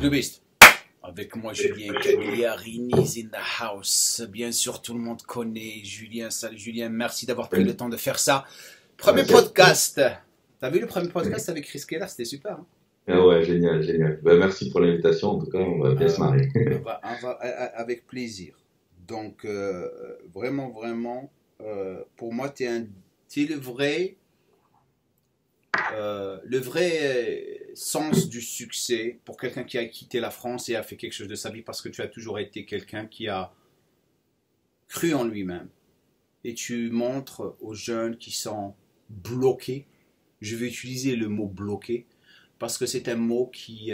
Clubiste. Avec moi, Julien Cagliarini is in the house. Bien sûr, tout le monde connaît Julien. Salut Julien, merci d'avoir pris le temps de faire ça. Premier podcast. T'as vu le premier podcast avec Chris Keller? C'était super. Hein? Ah ouais, génial, génial. Ben, merci pour l'invitation. En tout cas, on va bien se marrer. Avec plaisir. Donc, vraiment, pour moi, t'es le vrai sens du succès pour quelqu'un qui a quitté la France et a fait quelque chose de sa vie, parce que tu as toujours été quelqu'un qui a cru en lui-même. Et tu montres aux jeunes qui sont bloqués, je vais utiliser le mot bloqué, parce que c'est un mot qui...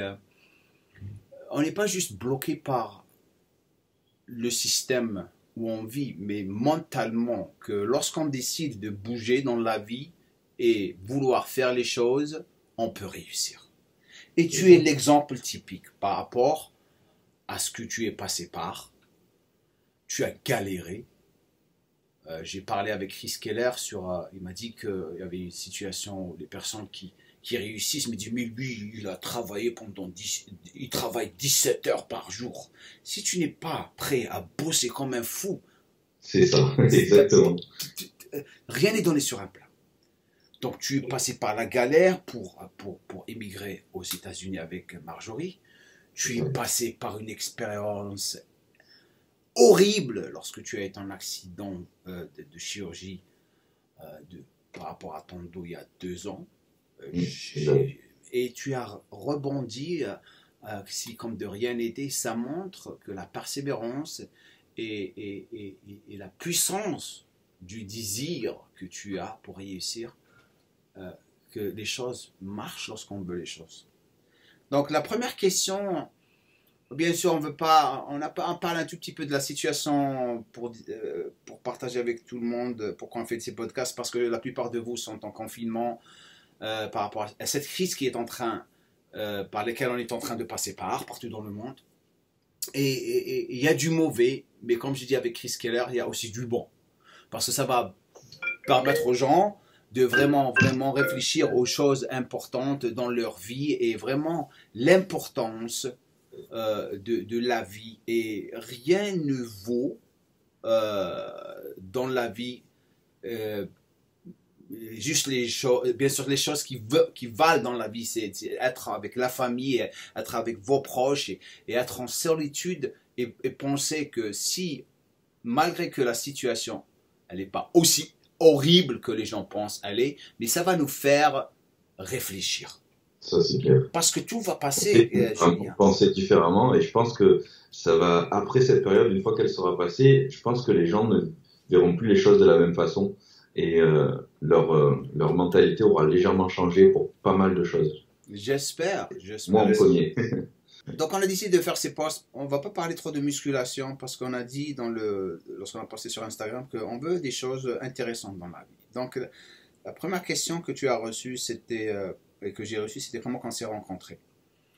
on n'est pas juste bloqué par le système où on vit, mais mentalement, que lorsqu'on décide de bouger dans la vie et vouloir faire les choses, on peut réussir. Et tu es l'exemple typique par rapport à ce que tu es passé par. Tu as galéré. J'ai parlé avec Chris Keller il m'a dit qu'il y avait une situation où les personnes qui réussissent me disent, mais lui, il a travaillé il travaille 17 heures par jour. Si tu n'es pas prêt à bosser comme un fou, c'est ça, exactement. Rien n'est donné sur un plat. Donc tu es passé par la galère pour émigrer aux États-Unis avec Marjorie. Tu es passé par une expérience horrible lorsque tu as été en accident de chirurgie par rapport à ton dos il y a 2 ans. Et tu as rebondi, si comme de rien n'était. Ça montre que la persévérance et la puissance du désir que tu as pour réussir, que les choses marchent lorsqu'on veut les choses. Donc la première question, bien sûr, on parle un tout petit peu de la situation pour partager avec tout le monde pourquoi on fait ces podcasts, parce que la plupart de vous sont en confinement par rapport à cette crise qui est par laquelle on est en train de passer partout dans le monde. Et il y a du mauvais, mais comme je dis avec Chris Keller, il y a aussi du bon. Parce que ça va permettre aux gens de vraiment réfléchir aux choses importantes dans leur vie et vraiment l'importance de la vie. Et rien ne vaut dans la vie juste les choses, bien sûr les choses qui valent dans la vie, c'est être avec la famille, être avec vos proches et être en solitude et penser que si, malgré que la situation, elle n'est pas aussi horrible que les gens pensent elle est, mais ça va nous faire réfléchir. Ça, c'est clair. Parce que tout va passer, Julien. Penser différemment, et je pense que ça va, après cette période, une fois qu'elle sera passée, je pense que les gens ne verront plus les choses de la même façon, et leur mentalité aura légèrement changé pour pas mal de choses. J'espère. Moi en premier. Donc on a décidé de faire ces posts. On va pas parler trop de musculation parce qu'on a dit lorsqu'on a posté sur Instagram qu'on veut des choses intéressantes dans la vie. Donc la première question que tu as reçue, et que j'ai reçue, c'était comment on s'est rencontrés.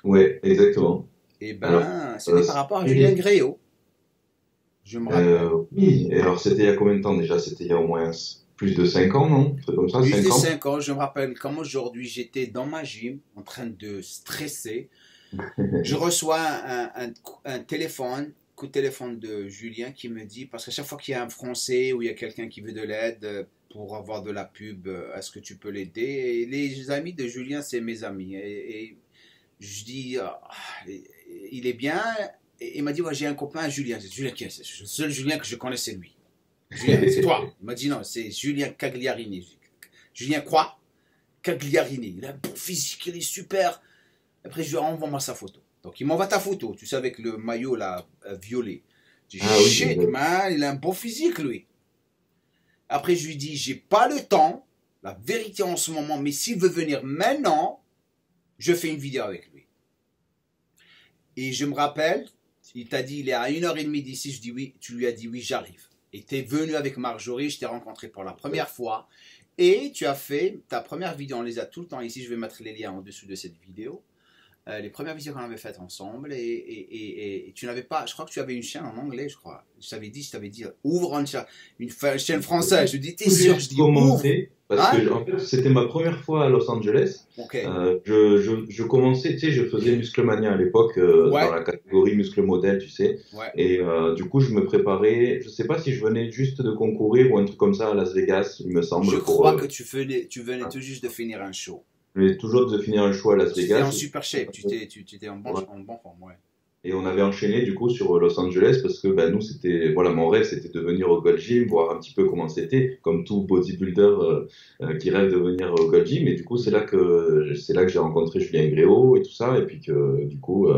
Ouais, exactement. Et c'était par rapport à Julien Gréau. Je me rappelle. Oui, et alors c'était il y a combien de temps déjà? C'était il y a au moins plus de 5 ans, non? C'est comme ça, plus 5 de ans. 5 ans, je me rappelle comme aujourd'hui, j'étais dans ma gym en train de stresser. Je reçois un coup de téléphone de Julien qui me dit, parce qu'à chaque fois qu'il y a un Français ou il y a quelqu'un qui veut de l'aide pour avoir de la pub, est-ce que tu peux l'aider? Et les amis de Julien, c'est mes amis. Et je dis, il est bien. Et il m'a dit, ouais, j'ai un copain, Julien. Julien, qui est le seul Julien que je connais, c'est lui. Julien, c'est toi. Il m'a dit, non, c'est Julien Cagliarini. Julien quoi? Cagliarini. Il a un bon physique, il est super. Après, je lui envoie sa photo. Donc, il m'envoie ta photo, tu sais, avec le maillot là, violet. Je dis, shit, man, il a un beau physique, lui. Après, je lui dis, j'ai pas le temps, la vérité en ce moment, mais s'il veut venir maintenant, je fais une vidéo avec lui. Et je me rappelle, il t'a dit, il est à 1h30 d'ici, je dis oui, tu lui as dit oui, j'arrive. Et tu es venu avec Marjorie, je t'ai rencontré pour la première fois. Et tu as fait ta première vidéo, on les a tout le temps ici, je vais mettre les liens en dessous de cette vidéo. Les premières vidéos qu'on avait faites ensemble, et tu n'avais pas, je crois que tu avais une chaîne en anglais, je t'avais dit, ouvre une chaîne française, je dis, t'es sûr, je dis, ouvre, Parce Hein? que en fait, c'était ma première fois à Los Angeles. Ok. Je commençais, tu sais, je faisais Musclemania à l'époque dans Ouais, la catégorie muscle modèle, tu sais. ouais. Et du coup, je me préparais. Je sais pas si je venais juste de concourir ou un truc comme ça à Las Vegas, il me Je semble, pour. crois que tu venais tout juste de finir un show. Je venais toujours de finir un show à Las Parce que tu étais en Vegas. super shape, tu étais en bon forme, ouais. Et on avait enchaîné du coup sur Los Angeles parce que ben, nous c'était voilà mon rêve c'était de venir au Gold Gym voir un petit peu comment c'était comme tout bodybuilder qui rêve de venir au Gold Gym et du coup c'est là que j'ai rencontré Julien Gréau et tout ça et puis que du coup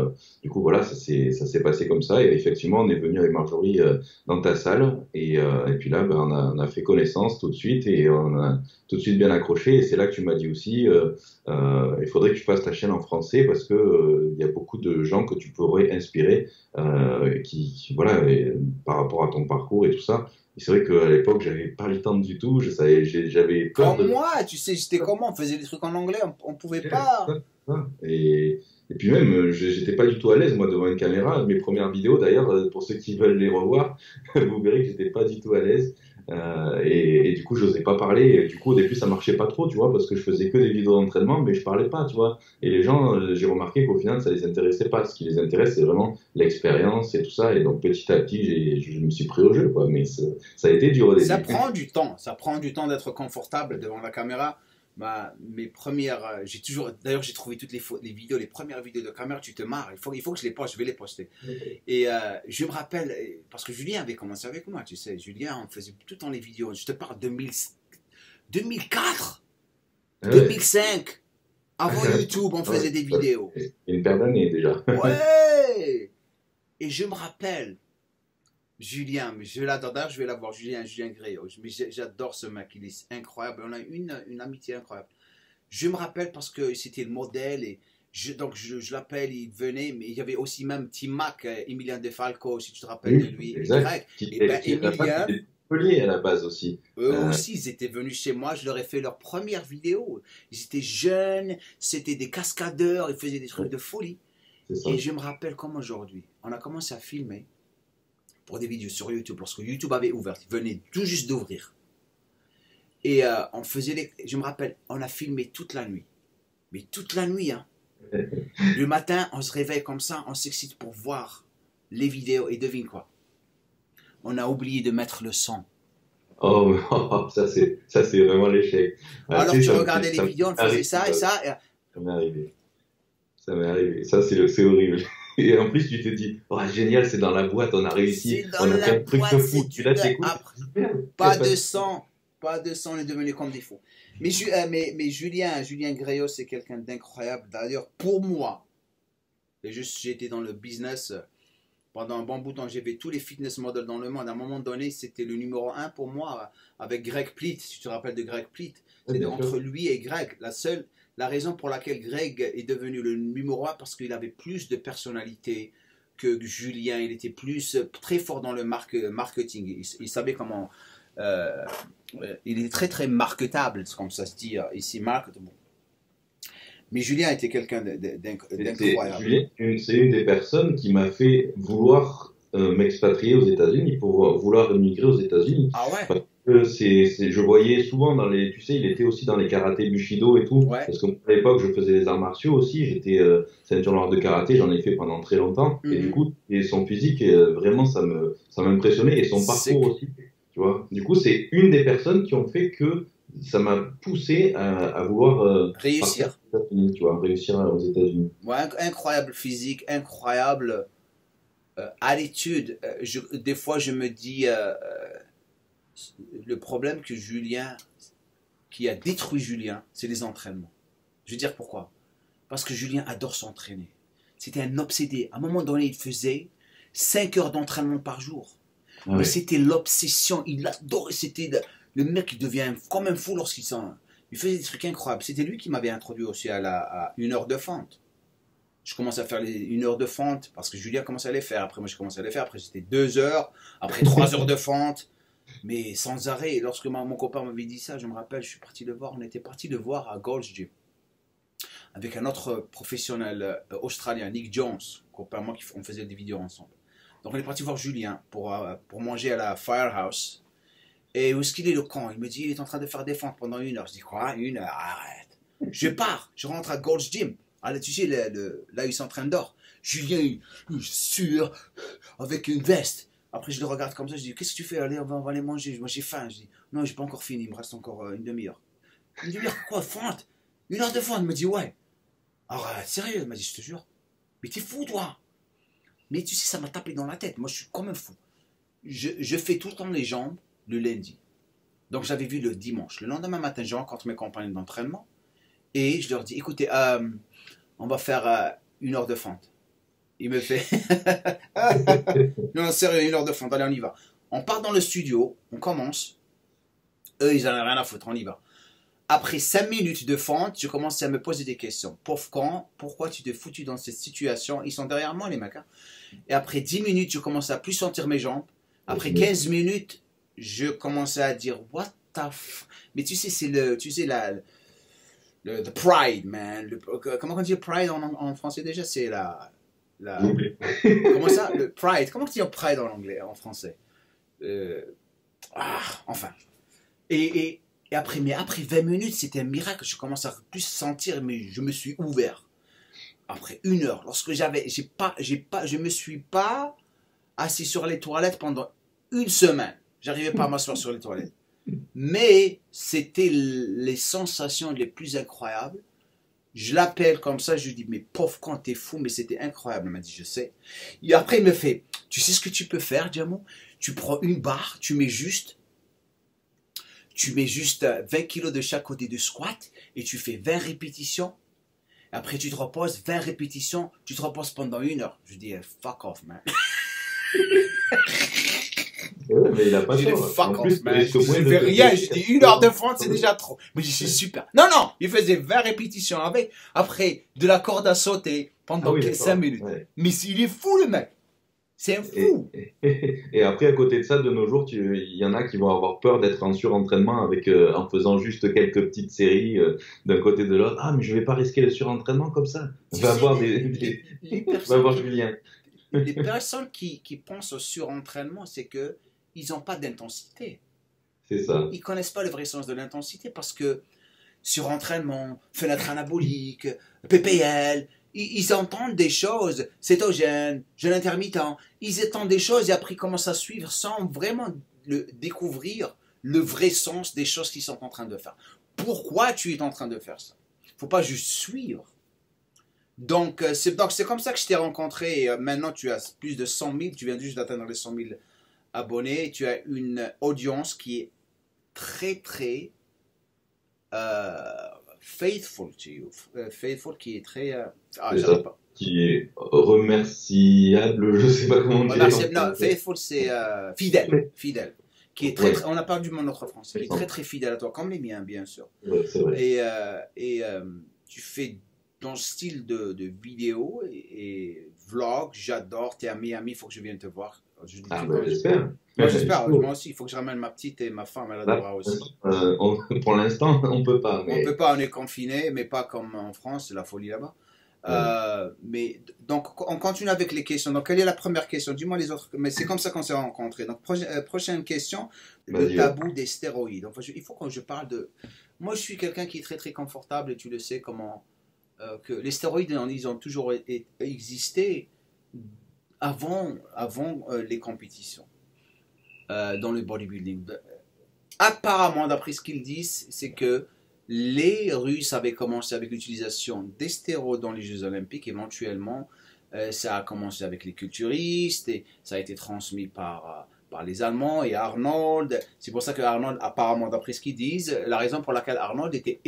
voilà ça s'est passé comme ça et effectivement on est venu avec Marjorie dans ta salle et puis là ben, on a fait connaissance tout de suite et on a tout de suite bien accroché et c'est là que tu m'as dit aussi il faudrait que tu fasses ta chaîne en français parce que il y a beaucoup de gens que tu pourrais inspirer voilà, par rapport à ton parcours et tout ça. Et c'est vrai qu'à l'époque, j'avais pas le temps du tout. J'avais peur Comme de. moi, tu sais, j'étais comment? On faisait des trucs en anglais, on pouvait pas. Et puis même, j'étais pas du tout à l'aise moi devant une caméra. Mes premières vidéos, d'ailleurs, pour ceux qui veulent les revoir, vous verrez que j'étais pas du tout à l'aise. Et du coup, j'osais pas parler. Et du coup, au début, ça marchait pas trop, tu vois, parce que je faisais que des vidéos d'entraînement, mais je parlais pas, tu vois. Et les gens, j'ai remarqué qu'au final, ça les intéressait pas. Ce qui les intéresse, c'est vraiment l'expérience et tout ça. Et donc, petit à petit, je me suis pris au jeu, quoi. Mais ça a été dur au Ça début. prend du temps, ça prend du temps d'être confortable devant la caméra. Mes premières, j'ai toujours, d'ailleurs j'ai trouvé toutes les vidéos, les premières vidéos de caméra, tu te marres, il faut que je les poste, je vais les poster. Et je me rappelle, parce que Julien avait commencé avec moi, tu sais, Julien, on faisait tout le temps les vidéos, je te parle de 2004, Ah ouais. 2005, avant YouTube, on Ah ouais. faisait des vidéos. C'est une paire d'années déjà. Ouais! Et je me rappelle, Julien, mais je l'adore, d'ailleurs, je vais l'avoir, Julien Gréau. Mais j'adore ce mec, il est incroyable. On a une amitié incroyable. Je me rappelle parce que c'était le modèle et donc je l'appelle, il venait, mais il y avait aussi même Tim Mac, Emilien De Falco, si tu te rappelles de Oui, lui, et exact. Greg. Qui, Et ben qui à la base, Emilien, c'était Montpellier à la base aussi. eux Euh, aussi, ils étaient venus chez moi, je leur ai fait leur première vidéo. Ils étaient jeunes, c'était des cascadeurs, ils faisaient des trucs de folie. c'est ça. Et je me rappelle comme aujourd'hui, on a commencé à filmer pour des vidéos sur YouTube, lorsque YouTube avait ouvert, il venait tout juste d'ouvrir. Et on faisait je me rappelle, on a filmé toute la nuit. Mais toute la nuit, hein. Le matin, on se réveille comme ça, on s'excite pour voir les vidéos. Et devine quoi? On a oublié de mettre le son. Oh, ça c'est vraiment l'échec. Ah, Alors tu sais, tu regardais les ça m'est vidéos, on faisait arrivé. ça et ça. Et Ça m'est arrivé. Ça m'est arrivé. Ça, c'est horrible. Et en plus, tu te dis, oh, génial, c'est dans la boîte, on a c'est réussi, dans on a fait la un truc boîte, de c'est fou. Puis du là, de t'écoutes, après. merde, il n'y a Pas pas de de. sang. Pas de sang, on est devenu comme des fous. Mais Julien Gréau, c'est quelqu'un d'incroyable. D'ailleurs, pour moi, j'étais dans le business pendant un bon bout de temps, j'ai vu tous les fitness models dans le monde. À un moment donné, c'était le numéro un pour moi avec Greg Plitt. Si tu te rappelles de Greg Plitt, Ouais, c'était bien sûr. entre lui et Greg. La raison pour laquelle Greg est devenu le numéro un, parce qu'il avait plus de personnalité que Julien. Il était très fort dans le marketing. Il savait comment. euh, il est très très marketable, comme ça se dit ici, market. Bon. Mais Julien était quelqu'un d'incroyable. Julien, c'est une des personnes qui m'a fait vouloir m'expatrier aux États-Unis, pour vouloir immigrer aux États-Unis. Ah ouais? Parce que je voyais souvent tu sais, il était aussi dans les karatés Bushido et tout, Ouais. parce qu'à l'époque, je faisais des arts martiaux aussi, j'étais ceinture noire de karaté, j'en ai fait pendant très longtemps, et du Mhm. coup, et son physique, vraiment, ça m'impressionnait, et son parcours C'est aussi, tu vois. Du coup, c'est une des personnes qui ont fait que ça m'a poussé à vouloir partir réussir. aux États-Unis, tu vois, réussir aux États-Unis. Ouais, incroyable physique, incroyable attitude. Des fois, je me dis, le problème que Julien, qui a détruit Julien, c'est les entraînements. Je veux dire pourquoi? Parce que Julien adore s'entraîner. C'était un obsédé. À un moment donné, il faisait 5 heures d'entraînement par jour. Ah Mais ouais. c'était l'obsession. Il adorait. C'était le mec qui devient comme un fou lorsqu'il s'en. Il faisait des trucs incroyables. C'était lui qui m'avait introduit aussi à 1 heure de fente. Je commence à faire 1 heure de fente parce que Julien commençait à les faire. Après, moi, je commençais à les faire. Après, c'était 2 heures. Après, 3 heures de fente. Mais sans arrêt. Et lorsque mon copain m'avait dit ça, je me rappelle, je suis parti le voir. On était parti le voir à Gold's Gym avec un autre professionnel australien, Nick Jones, copain moi, on faisait des vidéos ensemble. Donc, on est parti voir Julien pour manger à la Firehouse. Et où est-ce qu'il est le con? Il me dit, il est en train de faire des fentes pendant 1 heure. Je dis, quoi? 1 heure? Arrête. Je pars, je rentre à Gold's Gym. Allez, tu sais, là où ils s'entraînent d'or. Julien, il sueur, avec une veste. Après, je le regarde comme ça, je dis, qu'est-ce que tu fais? Allez, on va aller manger. Moi, j'ai faim. Je dis, non, j'ai pas encore fini, il me reste encore une demi-heure. Une demi-heure, quoi, fente? 1 heure de fente? Il me dit, ouais. Arrête, sérieux? Il m'a dit, je te jure. Mais t'es fou, toi. Mais tu sais, ça m'a tapé dans la tête. Moi, je suis comme un fou. Je fais tout le temps les jambes le lundi. Donc, j'avais vu le dimanche. Le lendemain matin, je rencontre mes compagnons d'entraînement et je leur dis, écoutez, on va faire 1 heure de fente. Il me fait, non, sérieux, 1 heure de fente, allez, on y va. On part dans le studio, on commence. Eux, ils n'en ont rien à foutre, on y va. Après 5 minutes de fente, je commence à me poser des questions. Pauvre con, pourquoi tu t'es foutu dans cette situation? Ils sont derrière moi, les mecs. Hein. Et après 10 minutes, je commence à plus sentir mes jambes. Après 15 minutes, je commençais à dire what the f... Mais tu sais, c'est le the pride, man. Comment on dit pride en français déjà? C'est comment ça? Le pride. Comment on dit pride en anglais, en français? Enfin. Et après 20 minutes, c'était un miracle. Je commence à plus sentir, mais je me suis ouvert. Après 1 heure, lorsque je me suis pas assis sur les toilettes pendant 1 semaine. J'arrivais pas à m'asseoir sur les toilettes. Mais c'était les sensations les plus incroyables. Je l'appelle comme ça, je lui dis, mais pauvre quand t'es fou, mais c'était incroyable. Il m'a dit, je sais. Et après, il me fait, tu sais ce que tu peux faire, Diamo? Tu prends une barre, tu mets juste 20 kilos de chaque côté de squat et tu fais 20 répétitions. Après, tu te reposes, 20 répétitions, tu te reposes pendant 1 heure. Je dis, fuck off, man. Ouais, mais il a pas Je dis, tort. fuck En plus, off, man. Je risque moins de fais te rien. Je blesser. dis, 1 heure de fente, c'est déjà trop. Mais je suis super. Non, non, il faisait 20 répétitions avec, après, de la corde à sauter pendant Ah oui, 5 d'accord. minutes. Ouais. Mais il est fou, le mec. C'est un fou. Et après, à côté de ça, de nos jours, il y en a qui vont avoir peur d'être en surentraînement en faisant juste quelques petites séries d'un côté de l'autre. Ah, mais je vais pas risquer le surentraînement comme ça. Tu Va sais, voir les va voir personnes, Julien. les personnes qui pensent au surentraînement, c'est que ils n'ont pas d'intensité. C'est ça. Ils connaissent pas le vrai sens de l'intensité parce que surentraînement, fenêtre anabolique, PPL, ils entendent des choses, cétogène, jeûne intermittent, ils entendent des choses et après ils commencent à suivre sans vraiment découvrir le vrai sens des choses qu'ils sont en train de faire. Pourquoi tu es en train de faire ça? Il ne faut pas juste suivre. Donc c'est comme ça que je t'ai rencontré. Et, maintenant, tu as plus de 100 000, tu viens juste d'atteindre les 100 000 abonnés. Tu as une audience qui est très, très faithful to you. Faithful, qui est très... C'est j'arrive ça. pas. Qui est remerciable, je sais pas comment dire. Non, faithful, c'est fidèle. Fidèle. Qui est très, Ouais. on a perdu mon autre français. Qui est très, très fidèle à toi, comme les miens, bien sûr. Ouais, c'est vrai. Et tu fais ton style de vidéo et vlog, j'adore. Tu es à Miami, il faut que je vienne te voir. Ah, ben, j'espère. Moi, j'espère, Il faut. moi aussi. Il faut que je ramène ma petite et ma femme, elle Là, adorera aussi. pour l'instant, on peut pas. On Mais... peut pas, on est confiné, mais pas comme en France, c'est la folie là-bas. Mais donc, on continue avec les questions. Donc, quelle est la première question? Dis-moi les autres. Mais c'est comme ça qu'on s'est rencontrés. Donc, prochaine question, le Vas-y, tabou des stéroïdes. Enfin, il faut que je parle de. Moi, je suis quelqu'un qui est très très confortable et tu le sais comment. Que les stéroïdes, ils ont toujours existé avant les compétitions dans le bodybuilding. Apparemment, d'après ce qu'ils disent, c'est que les Russes avaient commencé avec l'utilisation des stéroïdes dans les Jeux Olympiques. Éventuellement, ça a commencé avec les culturistes et ça a été transmis par les Allemands et Arnold. C'est pour ça que Arnold, apparemment, d'après ce qu'ils disent, la raison pour laquelle Arnold était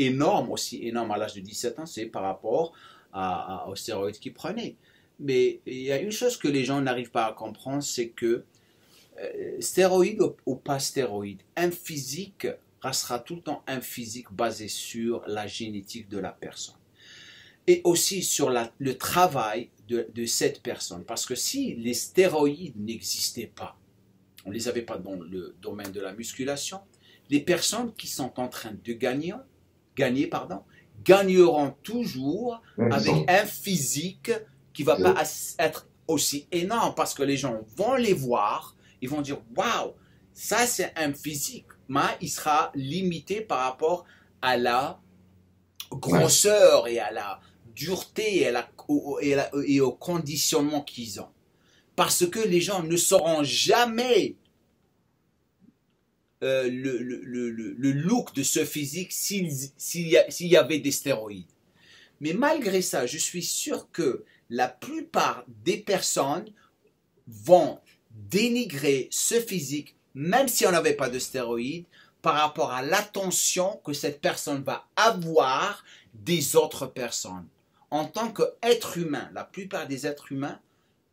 aussi énorme à l'âge de 17 ans, c'est par rapport aux stéroïdes qu'il prenait. Mais il y a une chose que les gens n'arrivent pas à comprendre, c'est que stéroïdes ou pas stéroïdes, un physique restera tout le temps un physique basé sur la génétique de la personne. Et aussi sur le travail de cette personne. Parce que si les stéroïdes n'existaient pas, on ne les avait pas dans le domaine de la musculation, les personnes qui sont en train de gagneront toujours avec un physique qui ne va pas être aussi énorme parce que les gens vont les voir, ils vont dire waouh, Ça, c'est un physique, mais il sera limité par rapport à la Ouais, grosseur et à la dureté et au conditionnement qu'ils ont. Parce que les gens ne sauront jamais le look de ce physique s'il y avait des stéroïdes. Mais malgré ça, je suis sûr que la plupart des personnes vont dénigrer ce physique, même si on n'avait pas de stéroïdes, par rapport à l'attention que cette personne va avoir des autres personnes. En tant qu'être humain, la plupart des êtres humains,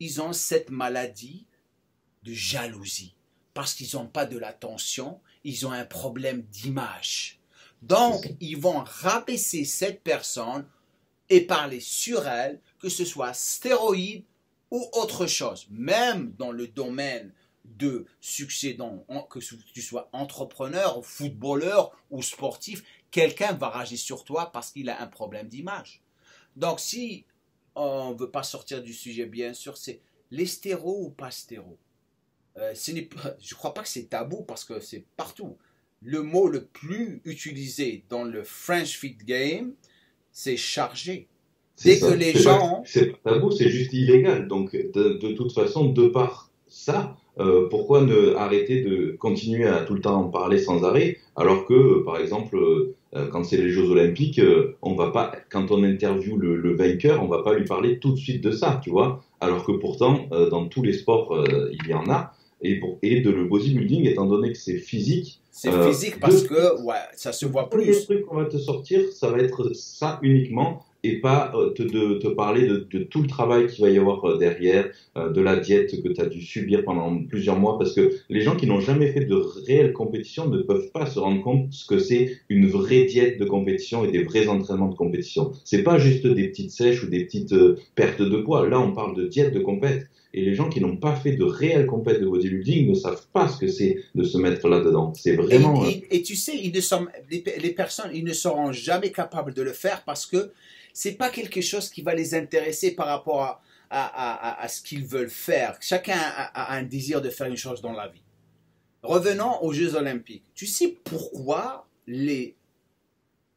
ils ont cette maladie de jalousie. Parce qu'ils n'ont pas de l'attention, ils ont un problème d'image. c'est ça. Donc, ils vont rabaisser cette personne et parler sur elle, que ce soit stéroïde ou autre chose. Même dans le domaine de succès, que tu sois entrepreneur, footballeur ou sportif, quelqu'un va rager sur toi parce qu'il a un problème d'image. Donc, si on ne veut pas sortir du sujet, bien sûr, c'est les stéros ou pas stéros. Je ne crois pas que c'est tabou parce que c'est partout. Le mot le plus utilisé dans le French Fit Game, c'est chargé. C'est Dès que ça. les gens... C'est pas tabou, c'est juste illégal. Donc, de toute façon, de par ça, pourquoi ne arrêter de continuer à tout le temps en parler sans arrêt, alors que, par exemple, quand c'est les Jeux Olympiques, on va pas, quand on interviewe le vainqueur, on va pas lui parler tout de suite de ça, tu vois. Alors que pourtant, dans tous les sports, il y en a. Et de le bodybuilding, étant donné que c'est physique, C'est physique parce de que ouais, ça se le voit premier plus. truc qu'on va te sortir, ça va être ça uniquement et pas te parler de tout le travail qu'il va y avoir derrière, de la diète que tu as dû subir pendant plusieurs mois, parce que les gens qui n'ont jamais fait de réelle compétition ne peuvent pas se rendre compte ce que c'est une vraie diète de compétition et des vrais entraînements de compétition. C'est pas juste des petites sèches ou des petites pertes de poids. Là, on parle de diète de compète. Et les gens qui n'ont pas fait de réelle compète de bodybuilding ne savent pas ce que c'est de se mettre là-dedans. C'est vraiment... Et tu sais, les personnes, ils ne seront jamais capables de le faire parce que c'est pas quelque chose qui va les intéresser par rapport à ce qu'ils veulent faire. Chacun a un désir de faire une chose dans la vie. Revenons aux Jeux Olympiques. Tu sais pourquoi le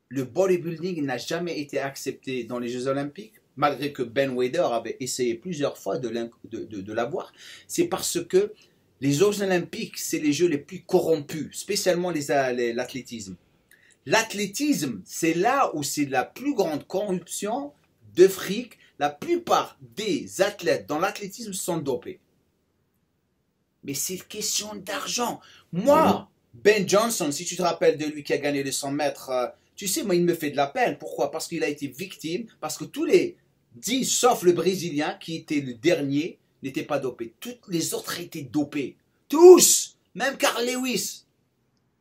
bodybuilding n'a jamais été accepté dans les Jeux Olympiques, malgré que Ben Wader avait essayé plusieurs fois de l'avoir? C'est parce que les Jeux Olympiques, c'est les Jeux les plus corrompus, spécialement l'athlétisme. L'athlétisme, c'est là où c'est la plus grande corruption de fric. La plupart des athlètes dans l'athlétisme sont dopés. Mais c'est question d'argent. Mhm. Moi, Ben Johnson, si tu te rappelles de lui qui a gagné les 100 mètres, tu sais, moi, il me fait de la peine. Pourquoi? Parce qu'il a été victime, parce que tous les 10, sauf le Brésilien, qui était le dernier, n'étaient pas dopés. Tous les autres étaient dopés. Tous! Même Carl Lewis.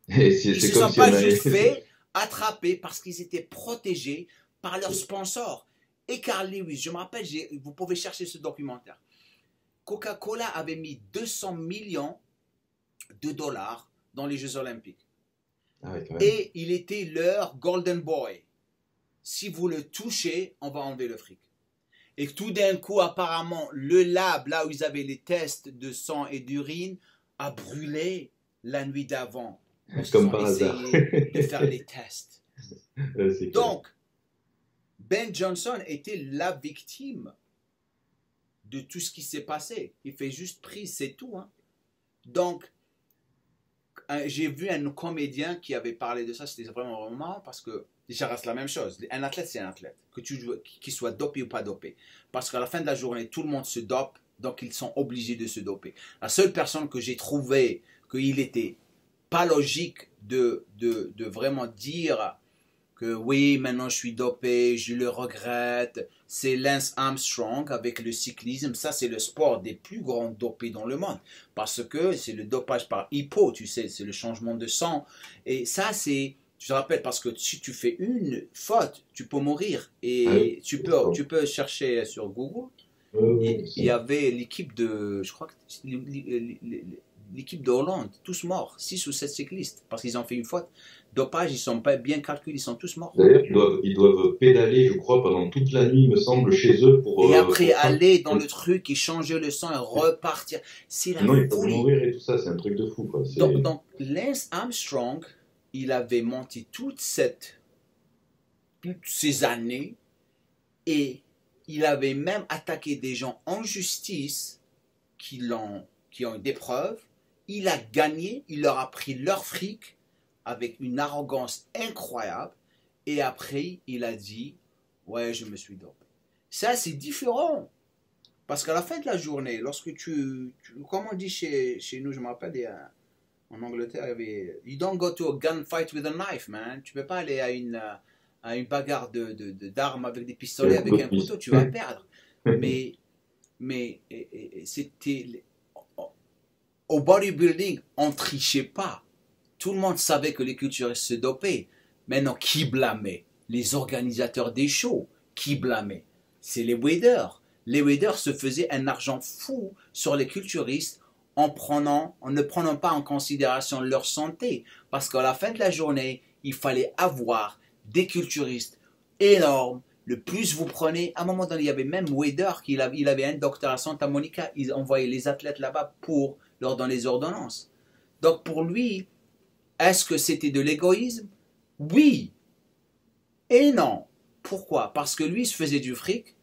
Et Ils ne c'est se comme sont si on pas allait... juste fait attraper parce qu'ils étaient protégés par leurs sponsors. Et Carl Lewis, je me rappelle, vous pouvez chercher ce documentaire. Coca-Cola avait mis 200 millions de dollars dans les Jeux Olympiques. Ah ouais, quand même. Et il était leur Golden Boy. Si vous le touchez, on va enlever le fric. Et tout d'un coup, apparemment, le lab, là où ils avaient les tests de sang et d'urine, a brûlé la nuit d'avant. Quand ils Comme ont par hasard. essayé de faire les tests. C'est clair. Donc, Ben Johnson était la victime de tout ce qui s'est passé. Il fait juste prise, c'est tout. Hein. Donc, j'ai vu un comédien qui avait parlé de ça, c'était vraiment marrant parce que ça reste la même chose. Un athlète, c'est un athlète, qu'il soit dopé ou pas dopé. Parce qu'à la fin de la journée, tout le monde se dope, donc ils sont obligés de se doper. La seule personne que j'ai trouvé qu'il était pas logique de vraiment dire que oui, maintenant je suis dopé, je le regrette. C'est Lance Armstrong avec le cyclisme. Ça, c'est le sport des plus grands dopés dans le monde. Parce que c'est le dopage par hypo, tu sais, c'est le changement de sang. Et ça, c'est, je te rappelle, parce que si tu fais une faute, tu peux mourir. Ah oui, Et c'est ça. tu peux chercher sur Google. Oui, Il c'est y ça. avait l'équipe de, je crois que l'équipe de Hollande, tous morts, 6 ou 7 cyclistes, parce qu'ils ont fait une faute. Dopage, ils sont pas bien calculés, ils sont tous morts. D'ailleurs, ils doivent pédaler, je crois, pendant toute la nuit, il me semble, chez eux Et après pour aller dans le truc et changer le sang et repartir. C'est la sinon ils peuvent folie. mourir et tout ça, c'est un truc de fou, quoi. Donc, Lance Armstrong, il avait monté toutes ces années et il avait même attaqué des gens en justice qui ont eu des preuves. Il a gagné, il leur a pris leur fric avec une arrogance incroyable et après il a dit ouais, je me suis dopé. Ça c'est différent parce qu'à la fin de la journée, lorsque comme on dit chez nous, je me rappelle, en Angleterre, il y avait you don't go to a gunfight with a knife, man. Tu peux pas aller à une bagarre d'armes avec des pistolets, avec un couteau, tu vas perdre. Mais c'était au bodybuilding, on ne trichait pas. Tout le monde savait que les culturistes se dopaient. Maintenant, qui blâmait? Les organisateurs des shows. Qui blâmait? C'est les waders. Les waders se faisaient un argent fou sur les culturistes en ne prenant pas en considération leur santé. Parce qu'à la fin de la journée, il fallait avoir des culturistes énormes. Le plus vous prenez, à un moment donné, il y avait même Wader, il avait un docteur à Santa Monica, ils envoyaient les athlètes là-bas pour leur donner les ordonnances. Donc pour lui, est-ce que c'était de l'égoïsme? Oui et non. Pourquoi? Parce que lui, il se faisait du fric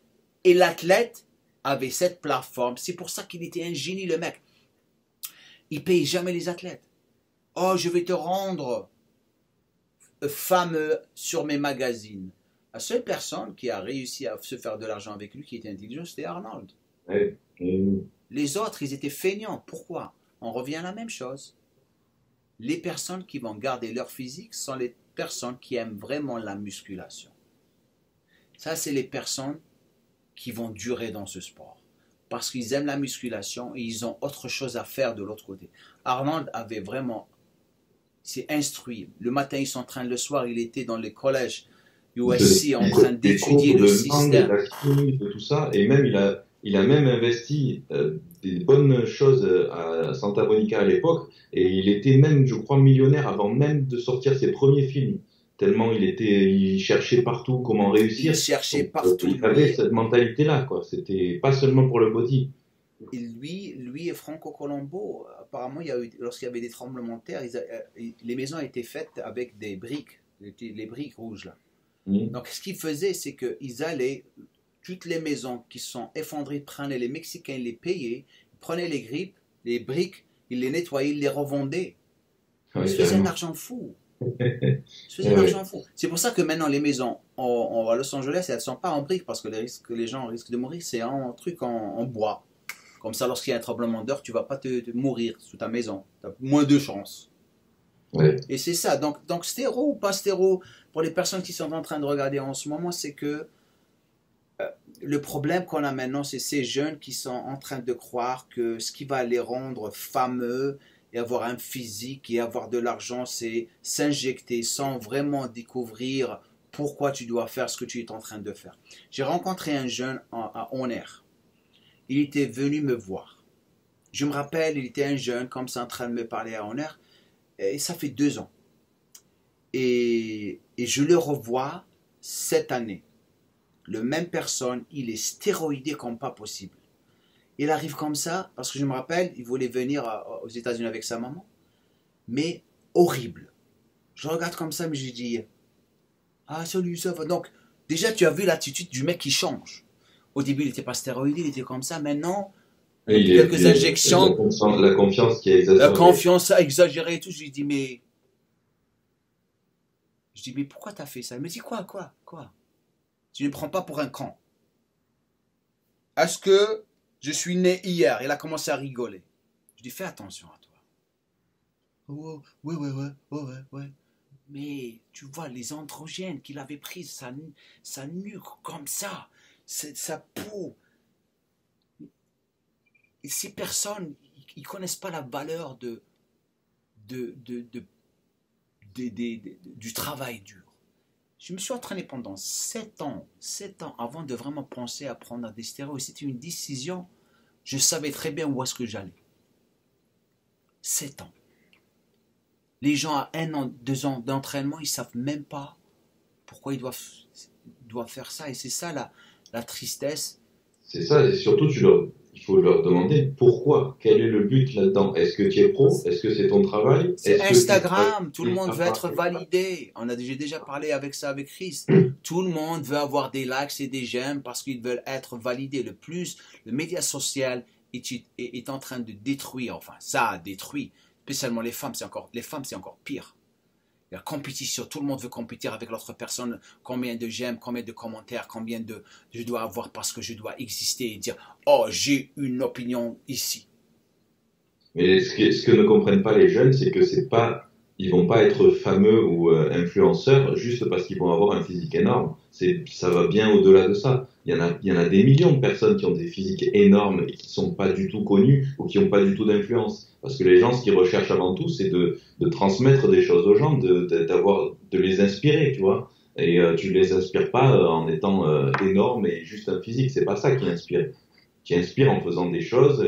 et l'athlète avait cette plateforme. C'est pour ça qu'il était un génie, le mec. Il ne payait jamais les athlètes. Oh, je vais te rendre fameux sur mes magazines. La seule personne qui a réussi à se faire de l'argent avec lui, qui était intelligent, c'était Arnold. Ouais. Les autres, ils étaient feignants. Pourquoi? On revient à la même chose. Les personnes qui vont garder leur physique sont les personnes qui aiment vraiment la musculation. Ça, c'est les personnes qui vont durer dans ce sport. Parce qu'ils aiment la musculation et ils ont autre chose à faire de l'autre côté. Arnold avait vraiment... s'est instruit. Le matin, il s'entraîne, le soir, il était dans les collèges USC en train d'étudier le système. La chimie, de tout ça, et même il a même investi des bonnes choses à Santa Monica à l'époque, et il était même, je crois, millionnaire avant même de sortir ses premiers films. Tellement il cherchait partout comment réussir. Il cherchait partout. Il avait cette mentalité-là, quoi. C'était pas seulement pour le body. Et lui et Franco Colombo, apparemment, lorsqu'il y avait des tremblements de terre, les maisons étaient faites avec des briques, les briques rouges là. Donc, ce qu'ils faisaient, c'est qu'ils allaient, toutes les maisons qui sont effondrées, prenaient les Mexicains, ils les payaient, ils prenaient les briques, ils les nettoyaient, ils les revendaient. Ils se faisaient un argent fou. C'est pour ça que maintenant, les maisons à Los Angeles, elles ne sont pas en briques, parce que les gens risquent de mourir, c'est un truc en bois. Comme ça, lorsqu'il y a un tremblement de terre, tu ne vas pas te mourir sous ta maison. Tu as moins de chances. Ouais. Et c'est ça. Donc, stéro ou pas stéro, pour les personnes qui sont en train de regarder en ce moment, c'est que le problème qu'on a maintenant, c'est ces jeunes qui sont en train de croire que ce qui va les rendre fameux et avoir un physique et avoir de l'argent, c'est s'injecter sans vraiment découvrir pourquoi tu dois faire ce que tu es en train de faire. J'ai rencontré un jeune à Honor. Il était venu me voir. Je me rappelle, il était un jeune comme ça en train de me parler à Honor. Et ça fait 2 ans. Et je le revois cette année. Le même personne, il est stéroïdé comme pas possible. Il arrive comme ça, parce que je me rappelle, il voulait venir aux États-Unis avec sa maman. Mais horrible. Je regarde comme ça, mais je dis, ah salut, ça va. Donc, déjà, tu as vu l'attitude du mec qui change. Au début, il n'était pas stéroïdé, il était comme ça. Maintenant, quelques injections. La confiance qui est exagérée. La confiance exagérée et tout. Je lui dis, mais pourquoi tu as fait ça? Il me dit, quoi? Tu ne me prends pas pour un con. Est-ce que je suis né hier? Il a commencé à rigoler. Je dis, fais attention à toi. Oh, ouais. Mais tu vois, les androgènes qu'il avait pris, sa nuque comme ça, sa peau. Et ces personnes, ils ne connaissent pas la valeur du travail dur. Je me suis entraîné pendant 7 ans avant de vraiment penser à prendre des stéroïdes. C'était une décision, je savais très bien où est-ce que j'allais. 7 ans. Les gens à 1 an, 2 ans d'entraînement, ils ne savent même pas pourquoi ils doivent faire ça. Et c'est ça la tristesse. C'est ça, et surtout, il faut leur demander pourquoi, quel est le but là-dedans. Est-ce que tu es pro? Est-ce que c'est ton travail? C'est Est-ce que Instagram, tout le tu monde veut être travailles? validé. J'ai déjà parlé avec ça avec Chris. Tout le monde veut avoir des likes et des j'aime parce qu'ils veulent être validés. Le média social est en train de détruire, enfin ça a détruit, spécialement les femmes, c'est encore pire. La compétition, tout le monde veut compétir avec l'autre personne. Combien de j'aime, combien de commentaires, combien de je dois avoir parce que je dois exister et dire oh j'ai une opinion ici. Mais ce que ne comprennent pas les jeunes, c'est que ils vont pas être fameux ou influenceurs juste parce qu'ils vont avoir un physique énorme. Ça va bien au-delà de ça. Il y en a des millions de personnes qui ont des physiques énormes et qui sont pas du tout connus ou qui ont pas du tout d'influence. Parce que les gens, ce qu'ils recherchent avant tout, c'est de transmettre des choses aux gens, de les inspirer, tu vois. Et tu les inspires pas en étant énorme et juste un physique. C'est pas ça qui inspire. Qui inspire en faisant des choses,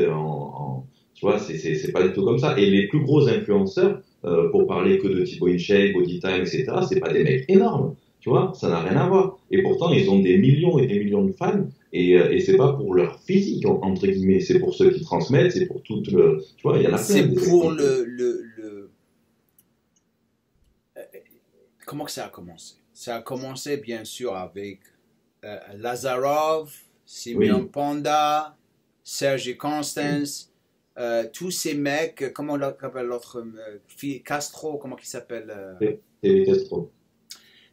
tu vois, c'est pas du tout comme ça. Et les plus gros influenceurs, pour parler que de Thibaut InShape, Bodytime, etc., c'est pas des mecs énormes, tu vois, ça n'a rien à voir. Et pourtant, ils ont des millions et des millions de fans, et c'est pas pour leur physique, entre guillemets, c'est pour ceux qui transmettent, c'est pour tout le, tu vois, il y en a plein. C'est pour comment que ça a commencé? Ça a commencé bien sûr avec Lazarov, Simeon Oui, Panda, Sergi Constance, tous ces mecs, comment on appelle l'autre, Castro, comment il s'appelle c'est Castro.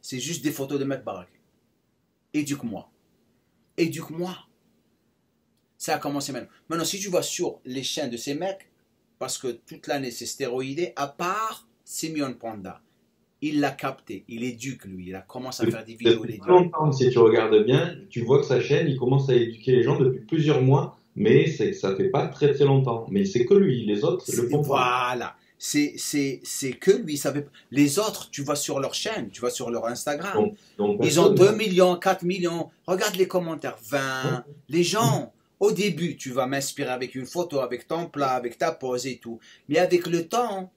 c'est juste des photos de mecs baraqués. Éduque-moi. Éduque-moi. Ça a commencé maintenant. Maintenant, si tu vas sur les chaînes de ces mecs, parce que toute l'année c'est stéroïdé, à part Simeon Panda, il l'a capté, il éduque lui, il a commencé à faire des vidéos. Depuis pas longtemps, si tu regardes bien, tu vois que sa chaîne, il commence à éduquer les gens depuis plusieurs mois, mais ça fait pas très très longtemps. Mais c'est que lui, les autres le font pas. Voilà. C'est que lui, les autres, tu vas sur leur chaîne, tu vas sur leur Instagram. Donc Ils ont personne. 2 millions, 4 millions. Regarde les commentaires, 20. Les gens, au début, tu vas m'inspirer avec une photo, avec ton plat, avec ta pose et tout. Mais avec le temps,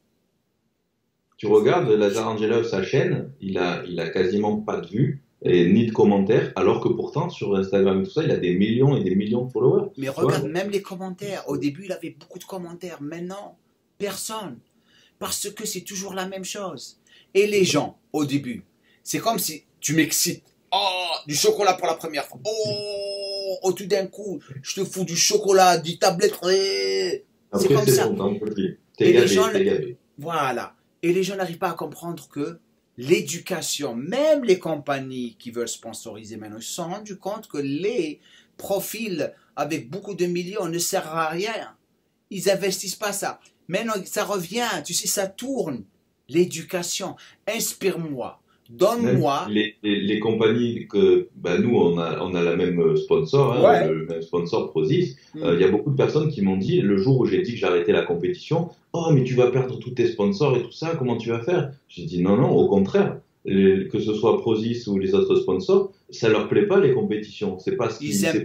Tu regardes Lazar Angelov, sa chaîne, il a quasiment pas de vues et ni de commentaires, alors que pourtant sur Instagram et tout ça, il a des millions et des millions de followers. mais Tu vois? regarde même les commentaires. Au début, il avait beaucoup de commentaires. Maintenant, personne. Parce que c'est toujours la même chose. Et les gens, au début, c'est comme si tu m'excites. Oh, du chocolat pour la première fois. Oh, tout d'un coup, je te fous du chocolat, du tablette. C'est Après, comme c'est ça. bon, t'en peux plus. Et T'es les gavé, gens, t'es gavé. voilà. Et les gens n'arrivent pas à comprendre que l'éducation, même les compagnies qui veulent sponsoriser maintenant, ils se sont rendus compte que les profils avec beaucoup de millions ne servent à rien. Ils investissent pas ça. Maintenant, ça revient, tu sais, ça tourne. L'éducation, inspire-moi, Même donne-moi. les compagnies que bah, nous on a la même sponsor, hein, Ouais. le même sponsor Prozis. Hmm. Il y a beaucoup de personnes qui m'ont dit le jour où j'ai dit que j'arrêtais la compétition, oh mais tu vas perdre tous tes sponsors et tout ça, comment tu vas faire? J'ai dit non non, au contraire. Que ce soit Prozis ou les autres sponsors, ça leur plaît pas les compétitions. Ils C'est aiment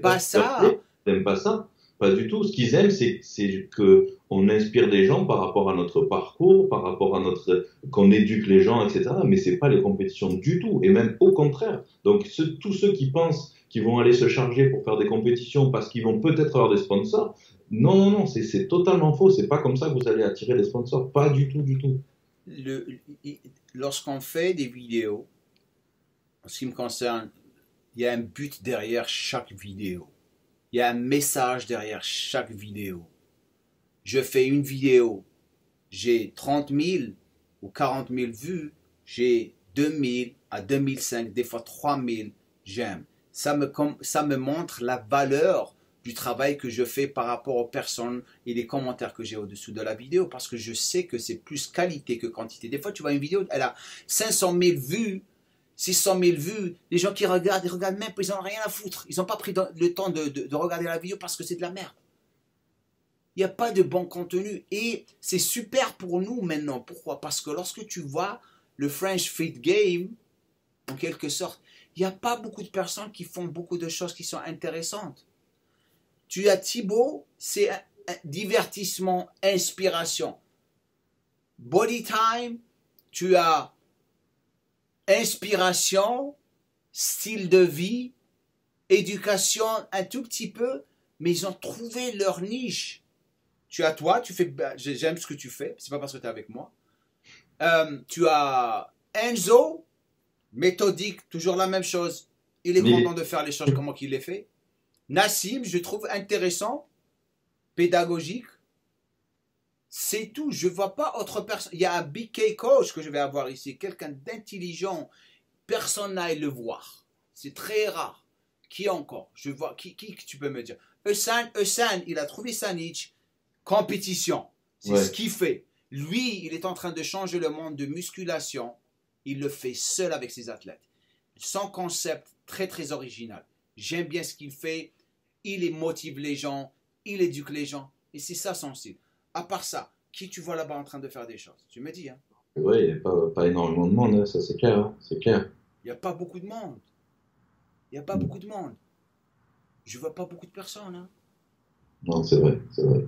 pas pas ce qui leur plaît. ça. Ils n'aiment pas ça. Pas du tout. Ce qu'ils aiment, c'est que on inspire des gens par rapport à notre parcours, par rapport à qu'on éduque les gens, etc. Mais c'est pas les compétitions du tout, et même au contraire. Donc tous ceux qui pensent qu'ils vont aller se charger pour faire des compétitions parce qu'ils vont peut-être avoir des sponsors, non, non, non, c'est totalement faux. C'est pas comme ça que vous allez attirer des sponsors, pas du tout, du tout. Le- Lorsqu'on fait des vidéos, en ce qui me concerne, il y a un but derrière chaque vidéo. Il y a un message derrière chaque vidéo. Je fais une vidéo, j'ai 30 000 ou 40 000 vues, j'ai 2 000 à 2005, des fois 3 000 j'aime. Ça me montre la valeur du travail que je fais par rapport aux personnes et les commentaires que j'ai au-dessous de la vidéo, parce que je sais que c'est plus qualité que quantité. Des fois, tu vois une vidéo, elle a 500 000 vues, 600 000 vues, les gens qui regardent, ils regardent même, ils n'ont rien à foutre. Ils n'ont pas pris le temps de regarder la vidéo parce que c'est de la merde. Il n'y a pas de bon contenu. Et c'est super pour nous maintenant. Pourquoi? Parce que lorsque tu vois le French Fit Game, en quelque sorte, il n'y a pas beaucoup de personnes qui font beaucoup de choses qui sont intéressantes. Tu as Thibaut, c'est un divertissement, inspiration. body time, tu as inspiration, style de vie, éducation un tout petit peu, mais ils ont trouvé leur niche. Tu as toi, tu fais, j'aime ce que tu fais, c'est pas parce que tu es avec moi. Tu as Enzo, méthodique, toujours la même chose. Il est content de faire les choses comment qu'il les fait. Nassim, je trouve intéressant, pédagogique. C'est tout, je ne vois pas autre personne. Il y a un BK coach que je vais avoir ici, quelqu'un d'intelligent, personne n'aille le voir. C'est très rare. Qui encore? Je vois, qui tu peux me dire? Eusan, il a trouvé sa niche, compétition. C'est ce qu'il fait. Lui, il est en train de changer le monde de musculation. Il le fait seul avec ses athlètes. Son concept très très original. J'aime bien ce qu'il fait. Il motive les gens. Il éduque les gens. Et c'est ça son style. À part ça, qui tu vois là-bas en train de faire des choses? Tu me dis, hein? Oui, il n'y a pas énormément de monde, hein, ça c'est clair. Hein, c'est clair. Il n'y a pas beaucoup de monde. Il n'y a pas beaucoup de monde. Je ne vois pas beaucoup de personnes. Hein? Non, c'est vrai, c'est vrai.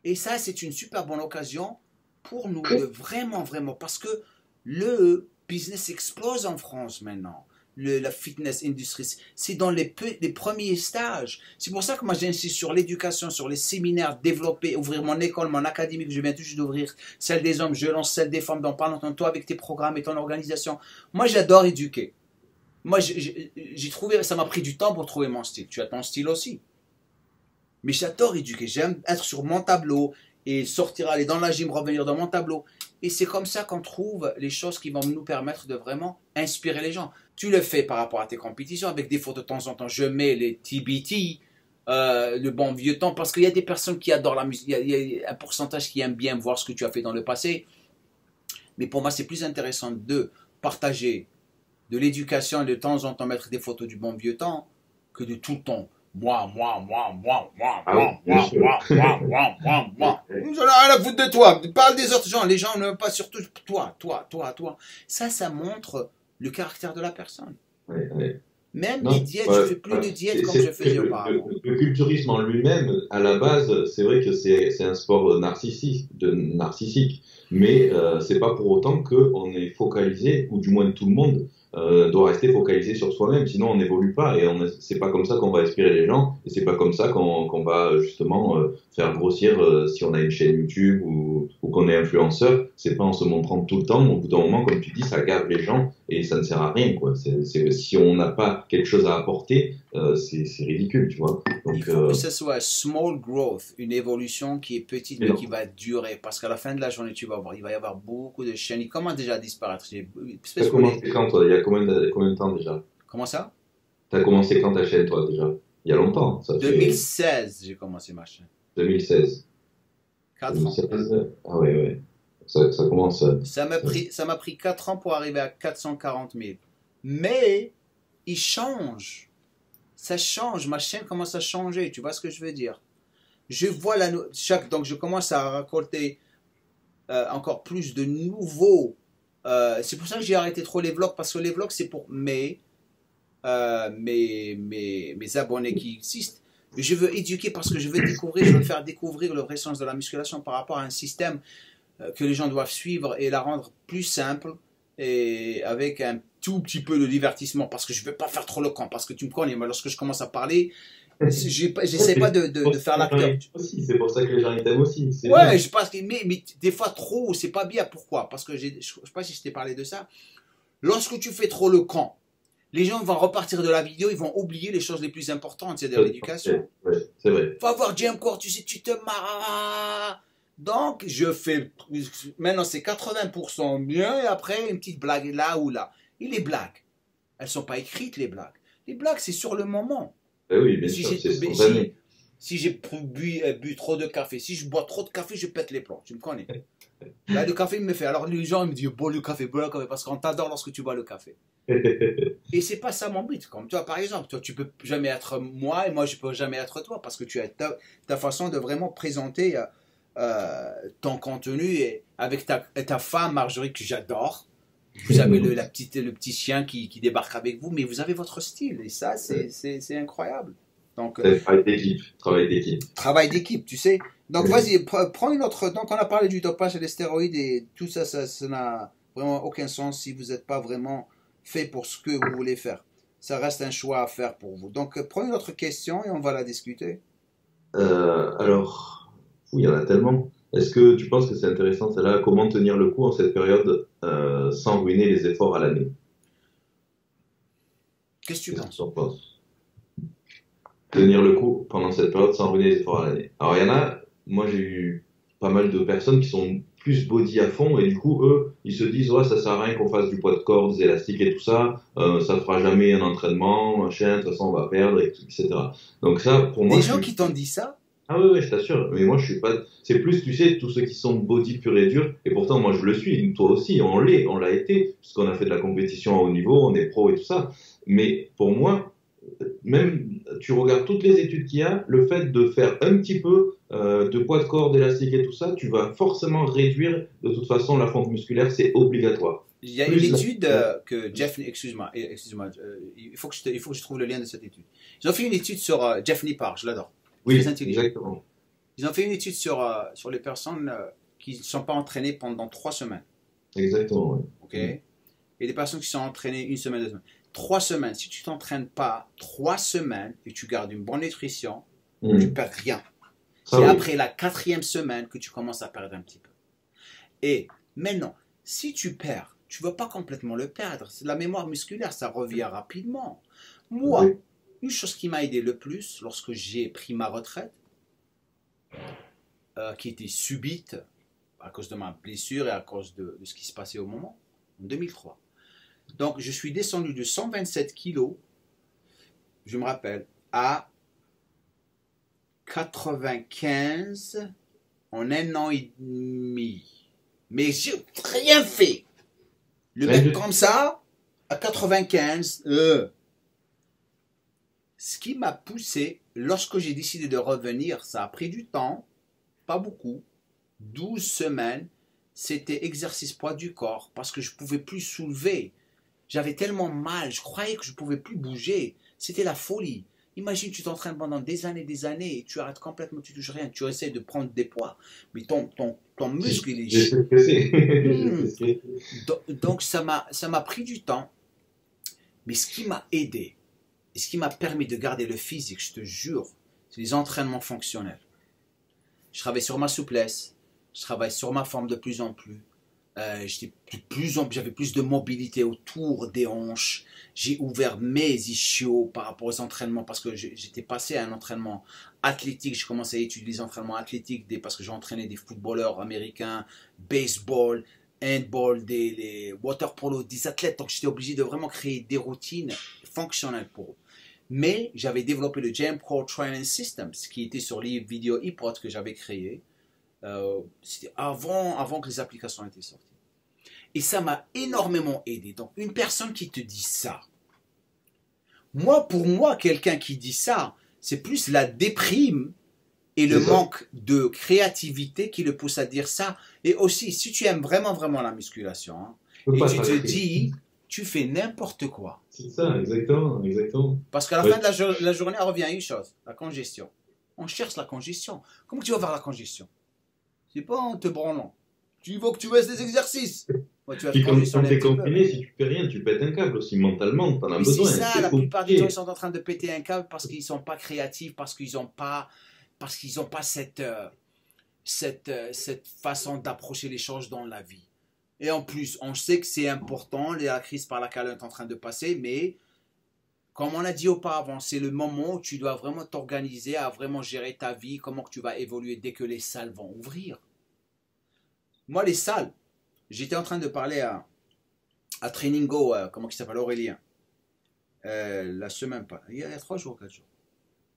Et ça, c'est une super bonne occasion pour nous de vraiment, vraiment, parce que le business explose en France maintenant. La fitness industry, c'est dans les premiers stages. C'est pour ça que moi j'insiste sur l'éducation, sur les séminaires, développer, ouvrir mon école, mon académie que je viens tout juste d'ouvrir, celle des hommes, je lance celle des femmes dans pas longtemps, toi avec tes programmes et ton organisation. Moi j'adore éduquer. Moi j'ai trouvé, ça m'a pris du temps pour trouver mon style. Tu as ton style aussi. Mais j'adore éduquer, j'aime être sur mon tableau et sortir, aller dans la gym, revenir dans mon tableau. Et c'est comme ça qu'on trouve les choses qui vont nous permettre de vraiment inspirer les gens. Tu le fais par rapport à tes compétitions, avec des photos de temps en temps. Je mets les TBT, le bon vieux temps, parce qu'il y a des personnes qui adorent la musique. Il y a un pourcentage qui aime bien voir ce que tu as fait dans le passé. Mais pour moi, c'est plus intéressant de partager de l'éducation et de temps en temps mettre des photos du bon vieux temps que de tout le temps. Moi. J'en ai rien à foutre de toi. Parle des autres gens. Les gens ne veulent pas surtout toi. Ça montre le caractère de la personne. Même les diètes, je ne fais plus de diètes comme je faisais auparavant. Le culturisme en lui-même, à la base, c'est vrai que c'est un sport narcissique. Mais c'est pas pour autant qu'on est focalisé, ou du moins tout le monde doit rester focalisé sur soi-même, sinon on n'évolue pas et c'est pas comme ça qu'on va inspirer les gens et c'est pas comme ça qu'on va justement faire grossir si on a une chaîne YouTube ou qu'on est influenceur, c'est pas en se montrant tout le temps, au bout d'un moment comme tu dis ça gave les gens et ça ne sert à rien quoi. Si on n'a pas quelque chose à apporter c'est ridicule tu vois. Donc, il faut que ce soit small growth, une évolution qui est petite mais qui va durer parce qu'à la fin de la journée tu vas voir, il va y avoir beaucoup de chaînes, il commence déjà à disparaître. T'as commencé quand toi? Il y a combien de temps déjà? Comment ça? T'as commencé quand ta chaîne toi déjà? Il y a longtemps. Ça 2016 j'ai commencé ma chaîne. 2016. 4 2016. ans. Ah ouais. Ça commence. Ça m'a pris 4 ans pour arriver à 440 000. Mais il change. Ça change. Ma chaîne commence à changer. Tu vois ce que je veux dire? Je vois donc je commence à récolter encore plus de nouveaux. C'est pour ça que j'ai arrêté trop les vlogs parce que les vlogs c'est pour mes abonnés qui existent. Je veux éduquer parce que je veux découvrir, je veux faire découvrir le vrai sens de la musculation par rapport à un système que les gens doivent suivre et la rendre plus simple et avec un tout petit peu de divertissement parce que je ne veux pas faire trop le camp parce que tu me connais, moi lorsque je commence à parler j'essaie pas de faire l'acteur. C'est pour ça que les gens ils t'aiment aussi. Ouais, je pense que mais des fois trop, c'est pas bien. Pourquoi? Parce que je sais pas si je t'ai parlé de ça. Lorsque tu fais trop le camp, les gens vont repartir de la vidéo, ils vont oublier les choses les plus importantes, c'est-à-dire l'éducation. Ouais, c'est vrai. Faut avoir Jim Core, tu sais, tu te marres. Donc, je fais, maintenant c'est 80% bien et après une petite blague là ou là. Et les blagues, elles sont pas écrites les blagues. Les blagues, c'est sur le moment. Oui, bien sûr, c'est spontané. Si j'ai bu trop de café, si je bois trop de café, je pète les plombs. Tu me connais. Là, le café, il me fait. Alors, les gens, ils me disent, bois le café, parce qu'on t'adore lorsque tu bois le café. Et c'est pas ça mon but. Comme toi, par exemple, toi, tu peux jamais être moi et moi, je peux jamais être toi, parce que tu as ta façon de vraiment présenter ton contenu et avec ta femme, Marjorie, que j'adore. Vous avez le petit chien qui débarque avec vous, mais vous avez votre style. Et ça, c'est incroyable. Donc, Travail d'équipe, travail d'équipe. travail d'équipe, tu sais. Donc, Oui. vas-y, prends une autre. Donc, on a parlé du dopage et des stéroïdes et tout ça, ça n'a vraiment aucun sens si vous n'êtes pas vraiment fait pour ce que vous voulez faire. Ça reste un choix à faire pour vous. Donc, prends une autre question et on va la discuter. Alors, il y en a tellement. Est-ce que tu penses que c'est intéressant, celle-là, comment tenir le coup en cette période sans ruiner les efforts à l'année? Qu'est-ce que tu Qu'est-ce que tu penses? en penses? Tenir le coup pendant cette période sans ruiner les efforts à l'année. Alors, il y en a, moi j'ai eu pas mal de personnes qui sont plus body à fond et du coup, eux, ils se disent, ouais, ça sert à rien qu'on fasse du poids de corps, des élastiques et tout ça, ça fera jamais un entraînement, machin, de toute façon on va perdre, etc. Donc ça, pour moi, Des je gens suis qui t'ont dit ça, ah ouais, ouais, je t'assure. Mais moi, je suis pas. C'est plus, tu sais, tous ceux qui sont body pur et dur. Et pourtant, moi, je le suis. Toi aussi, on l'a été, puisqu'on a fait de la compétition à haut niveau, on est pro et tout ça. Mais pour moi, même, tu regardes toutes les études qu'il y a, le fait de faire un petit peu de poids de corps, d'élastique et tout ça, tu vas forcément réduire. De toute façon, la fonte musculaire, c'est obligatoire. il y a une Plus étude la- que Jeff, excuse-moi, il faut que je trouve le lien de cette étude. Ils ont fait une étude sur Jeff Nippard, je l'adore, très Oui, intelligent. exactement. Ils ont fait une étude sur les personnes qui ne sont pas entraînées pendant 3 semaines. Exactement, ouais. Ok. Et les personnes qui sont entraînées une semaine, 2 semaines. 3 semaines, si tu t'entraînes pas 3 semaines et tu gardes une bonne nutrition, tu Hmm. perds rien. Ça, C'est oui. après la 4e semaine que tu commences à perdre un petit peu. Et maintenant, si tu perds, tu ne vas pas complètement le perdre. C'est la mémoire musculaire, ça revient rapidement. Moi, Oui. une chose qui m'a aidé le plus lorsque j'ai pris ma retraite, qui était subite à cause de ma blessure et à cause de ce qui se passait au moment, en 2003. Donc, je suis descendu de 127 kilos, je me rappelle, à 95 en un an et demi. Mais j'ai rien fait. Le Rien mec du comme ça, à 95, ce qui m'a poussé, lorsque j'ai décidé de revenir, ça a pris du temps, pas beaucoup, 12 semaines, c'était exercice poids du corps, parce que je ne pouvais plus soulever. J'avais tellement mal, je croyais que je ne pouvais plus bouger. C'était la folie. Imagine, tu t'entraînes pendant des années et tu arrêtes complètement, tu touches rien, tu essaies de prendre des poids, mais ton muscle, il Je est... sais ce que c'est. Je Hmm. sais ce que c'est. Donc ça m'a pris du temps, mais ce qui m'a aidé, et ce qui m'a permis de garder le physique, je te jure, c'est les entraînements fonctionnels. Je travaille sur ma souplesse, je travaille sur ma forme de plus en plus. J'avais plus de mobilité autour des hanches. J'ai ouvert mes ischios par rapport aux entraînements parce que j'étais passé à un entraînement athlétique. J'ai commencé à étudier les entraînements athlétiques parce que j'ai entraîné des footballeurs américains, baseball, handball, les water polo, des athlètes. Donc j'étais obligé de vraiment créer des routines fonctionnelles pour eux. Mais j'avais développé le Jam Pro Training System, ce qui était sur les vidéos iPod que j'avais créé. C'était avant que les applications étaient sorties. Et ça m'a énormément aidé. Donc, une personne qui te dit ça, pour moi, quelqu'un qui dit ça, c'est plus la déprime et le C'est ça. manque de créativité qui le pousse à dire ça. Et aussi, si tu aimes vraiment, vraiment la musculation, hein, Je peux et pas tu te t'arrêter. dis, tu fais n'importe quoi. C'est ça, exactement, exactement. Parce qu'à la Ouais. fin de la journée, on revient à une chose, la congestion. On cherche la congestion. Comment tu vas vers la congestion? C'est pas en te branlant. Tu veux que tu baisses les exercices. Ouais, tu vas te Puis quand congestionner un t'es petit peu. confiné, si tu fais rien, tu pètes un câble aussi mentalement, t'en as Mais c'est besoin. ça, T'es la plupart du temps, obligé. ils sont en train de péter un câble parce qu'ils ne sont pas créatifs, parce qu'ils n'ont pas cette façon d'approcher les choses dans la vie. Et en plus, on sait que c'est important, la crise par laquelle on est en train de passer, mais comme on a dit auparavant, c'est le moment où tu dois vraiment t'organiser à vraiment gérer ta vie, comment que tu vas évoluer dès que les salles vont ouvrir. Moi, les salles, j'étais en train de parler à Training Go, comment il s'appelle, Aurélien, la semaine, il y a 3 jours, 4 jours.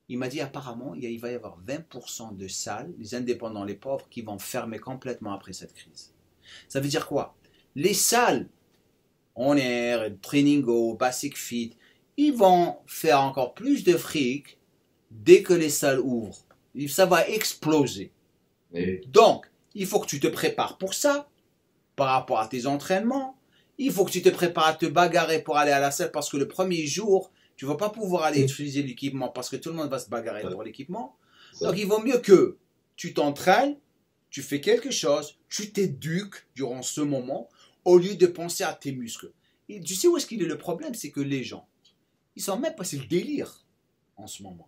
Il m'a dit apparemment, il va y avoir 20% de salles, les indépendants, les pauvres, qui vont fermer complètement après cette crise. Ça veut dire quoi? Les salles, On Air, Training Go, Basic Fit, ils vont faire encore plus de fric dès que les salles ouvrent. Ça va exploser. Et Donc, il faut que tu te prépares pour ça, par rapport à tes entraînements. Il faut que tu te prépares à te bagarrer pour aller à la salle parce que le premier jour, Tu ne vas pas pouvoir aller utiliser l'équipement parce que tout le monde va se bagarrer pour l'équipement. Ça. Donc, il vaut mieux que tu t'entraînes, tu fais quelque chose, tu t'éduques durant ce moment, au lieu de penser à tes muscles. Et tu sais où est-ce qu'il est le problème? C'est que les gens, ils sont même pas, c'est le délire en ce moment.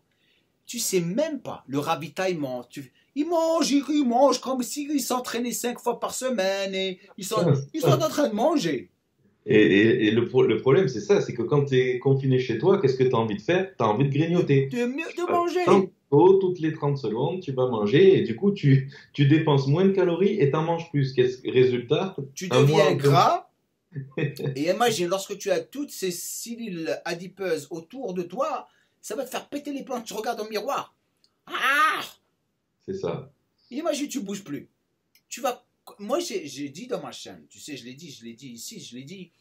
Tu sais même pas le ravitaillement. Ils mangent comme s'ils s'entraînaient 5 fois par semaine et ils sont en train de manger. Et le problème, c'est ça, c'est que quand tu es confiné chez toi, qu'est-ce que tu as envie de faire? Tu as envie de grignoter. De manger. Toutes les 30 secondes, tu vas manger et du coup, tu dépenses moins de calories et tu en manges plus. Résultat, tu deviens gras. Et imagine, lorsque tu as toutes ces cellules adipeuses autour de toi, ça va te faire péter les plombs. Tu regardes au miroir. Ah! C'est ça. Imagine, tu ne bouges plus. Moi, j'ai dit dans ma chaîne, tu sais, je l'ai dit ici, je l'ai dit.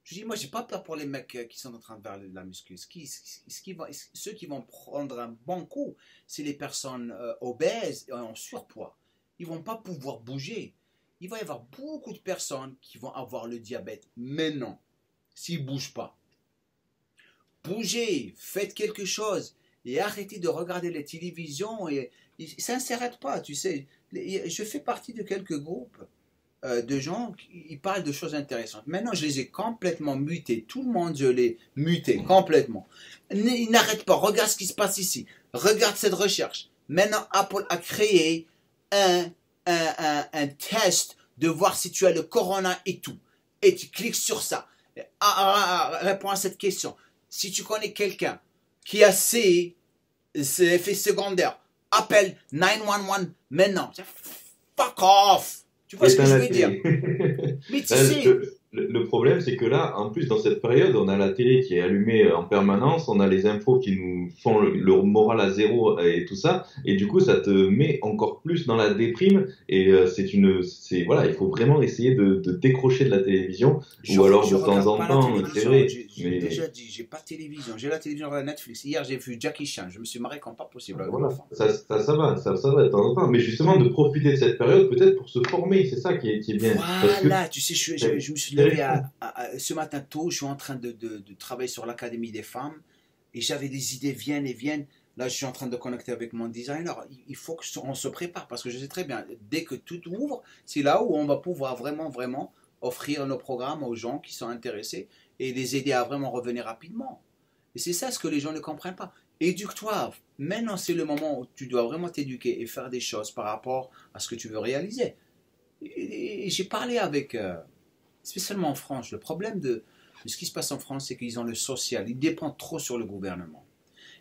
Je dis, moi, j'ai pas peur pour les mecs qui sont en train de faire de la muscu. Ceux qui vont prendre un bon coup, c'est les personnes obèses et en surpoids. Ils vont pas pouvoir bouger. Il va y avoir beaucoup de personnes qui vont avoir le diabète maintenant, s'ils ne bougent pas. Bougez, faites quelque chose et arrêtez de regarder les télévisions. Ça ne s'arrête pas, tu sais. Je fais partie de quelques groupes de gens qui parlent de choses intéressantes. Maintenant, je les ai complètement mutés. Tout le monde, je l'ai muté complètement. Ils n'arrêtent pas. Regarde ce qui se passe ici. Regarde cette recherche. Maintenant, Apple a créé un test de voir si tu as le corona et tout. Et tu cliques sur ça. Réponds à cette question. Si tu connais quelqu'un qui a ces effets secondaires, appelle 911 maintenant. Fuck off! Tu vois ce que je veux dire? Mais tu sais... Le problème, c'est que là, en plus, dans cette période, on a la télé qui est allumée en permanence, on a les infos qui nous font le moral à zéro et tout ça, et du coup, ça te met encore plus dans la déprime, et voilà, il faut vraiment essayer de décrocher de la télévision, ou alors de temps en temps, c'est vrai. J'ai déjà dit, j'ai pas de télévision, j'ai la télévision sur Netflix. Hier, j'ai vu Jackie Chan, je me suis marré comme pas possible. Voilà, ça va de temps en temps, mais justement, de profiter de cette période, peut-être pour se former, c'est ça qui est bien. Voilà, tu sais, je me suis levé ce matin tôt, je suis en train de travailler sur l'Académie des femmes et j'avais des idées viennent et viennent. Là, je suis en train de connecter avec mon designer. Il faut qu'on se prépare parce que je sais très bien, dès que tout ouvre, c'est là où on va pouvoir vraiment offrir nos programmes aux gens qui sont intéressés et les aider à vraiment revenir rapidement. Et c'est ça ce que les gens ne comprennent pas. Éduque-toi. Maintenant, c'est le moment où tu dois vraiment t'éduquer et faire des choses par rapport à ce que tu veux réaliser. Et j'ai parlé avec... spécialement en France, le problème de ce qui se passe en France, c'est qu'ils ont le social, ils dépendent trop sur le gouvernement.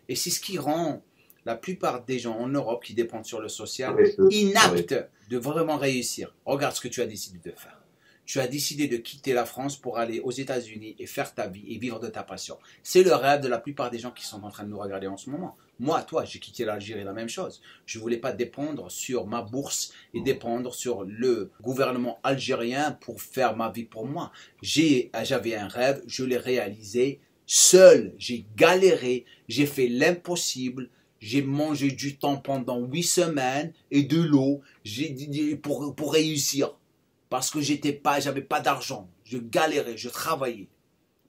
Et c'est ce qui rend la plupart des gens en Europe qui dépendent sur le social inaptes de vraiment réussir. Regarde ce que tu as décidé de faire. Tu as décidé de quitter la France pour aller aux États-Unis et faire ta vie et vivre de ta passion. C'est le rêve de la plupart des gens qui sont en train de nous regarder en ce moment. Moi, toi, j'ai quitté l'Algérie, la même chose. Je ne voulais pas dépendre sur ma bourse et dépendre sur le gouvernement algérien pour faire ma vie pour moi. J'avais un rêve, je l'ai réalisé seul. J'ai galéré, j'ai fait l'impossible. J'ai mangé du thon pendant 8 semaines et de l'eau pour réussir. Parce que j'avais pas d'argent. Je galérais, je travaillais.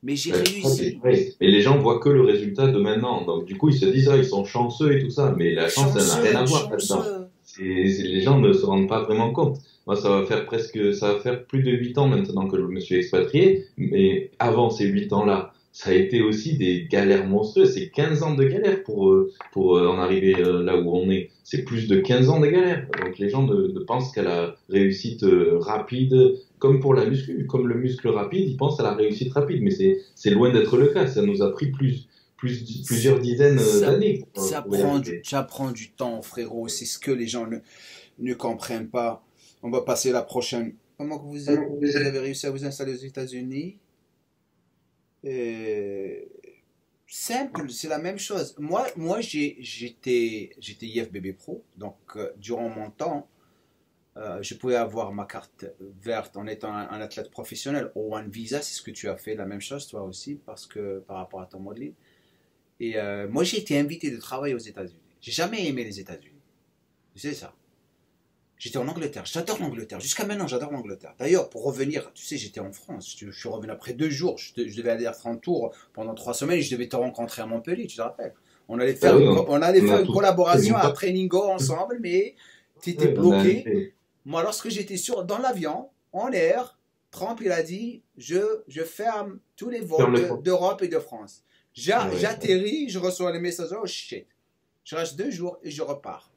Mais j'ai réussi. Mais les gens voient que le résultat de maintenant. Donc, du coup, ils se disent, ils sont chanceux et tout ça. Mais la chance, ça n'a rien à voir là-dedans. Les gens ne se rendent pas vraiment compte. Moi, ça va faire plus de 8 ans maintenant que je me suis expatrié. Mais avant ces 8 ans-là, ça a été aussi des galères monstrueuses. C'est 15 ans de galère pour en arriver là où on est. C'est plus de 15 ans de galère. Donc les gens pensent qu'à la réussite rapide, comme pour la muscu, comme le muscle rapide, ils pensent à la réussite rapide. Mais c'est loin d'être le cas. Ça nous a pris plusieurs dizaines d'années. Ça prend du temps, frérot. C'est ce que les gens ne comprennent pas. On va passer la prochaine. Comment vous avez réussi à vous installer aux États-Unis? Simple, c'est la même chose. Moi j'étais IFBB Pro, donc durant mon temps, je pouvais avoir ma carte verte en étant un athlète professionnel. O1 Visa, c'est ce que tu as fait, la même chose toi aussi, parce que par rapport à ton modeling. Et moi j'ai été invité de travailler aux États-Unis. J'ai jamais aimé les États-Unis. Tu sais ça. J'étais en Angleterre. J'adore l'Angleterre. Jusqu'à maintenant, j'adore l'Angleterre. D'ailleurs, pour revenir, tu sais, j'étais en France. Je suis revenu après 2 jours. Je devais aller faire un tour pendant 3 semaines et je devais te rencontrer à Montpellier, tu te rappelles. Ah oui, On allait on faire a une tous fait collaboration mon à pas. Trainingo ensemble, mais tu étais Ouais, on a bloqué. fait Moi, lorsque j'étais dans l'avion, en l'air, Trump, il a dit, je ferme tous les faire vols le fond. d'Europe et de France. Ouais. J'atterris, je reçois les messages, oh shit. Je reste 2 jours et je repars.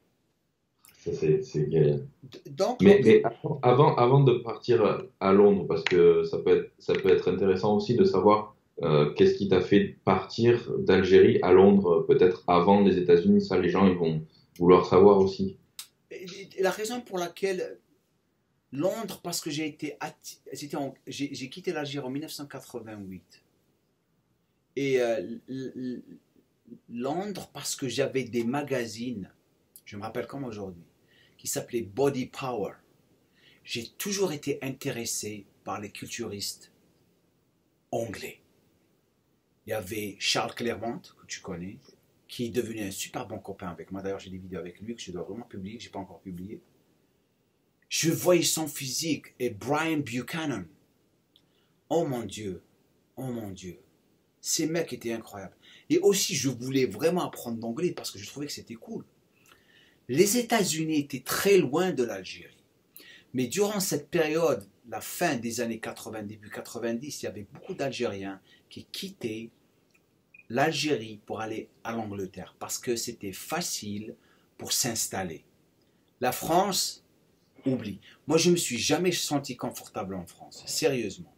Ça, c'est galère. Donc, Mais avant de partir à Londres, parce que ça peut être intéressant aussi de savoir qu'est-ce qui t'a fait partir d'Algérie à Londres, peut-être avant les États-Unis. Ça, les gens, ils vont vouloir savoir aussi. la raison pour laquelle Londres, parce que j'ai quitté l'Algérie en 1988. Et Londres, parce que j'avais des magazines, je me rappelle comme aujourd'hui, qui s'appelaient Body Power. J'ai toujours été intéressé par les culturistes anglais. Il y avait Charles Clairmont, que tu connais, qui est devenu un super bon copain avec moi. D'ailleurs, j'ai des vidéos avec lui que je dois vraiment publier, que je n'ai pas encore publié. Je voyais son physique et Brian Buchanan. Oh mon Dieu, oh mon Dieu. Ces mecs étaient incroyables. Et aussi, je voulais vraiment apprendre l'anglais parce que je trouvais que c'était cool. Les États-Unis étaient très loin de l'Algérie. Mais durant cette période, la fin des années 80, début 90, il y avait beaucoup d'Algériens qui quittaient l'Algérie pour aller à l'Angleterre parce que c'était facile pour s'installer. La France, oublie. Moi, je ne me suis jamais senti confortable en France, sérieusement.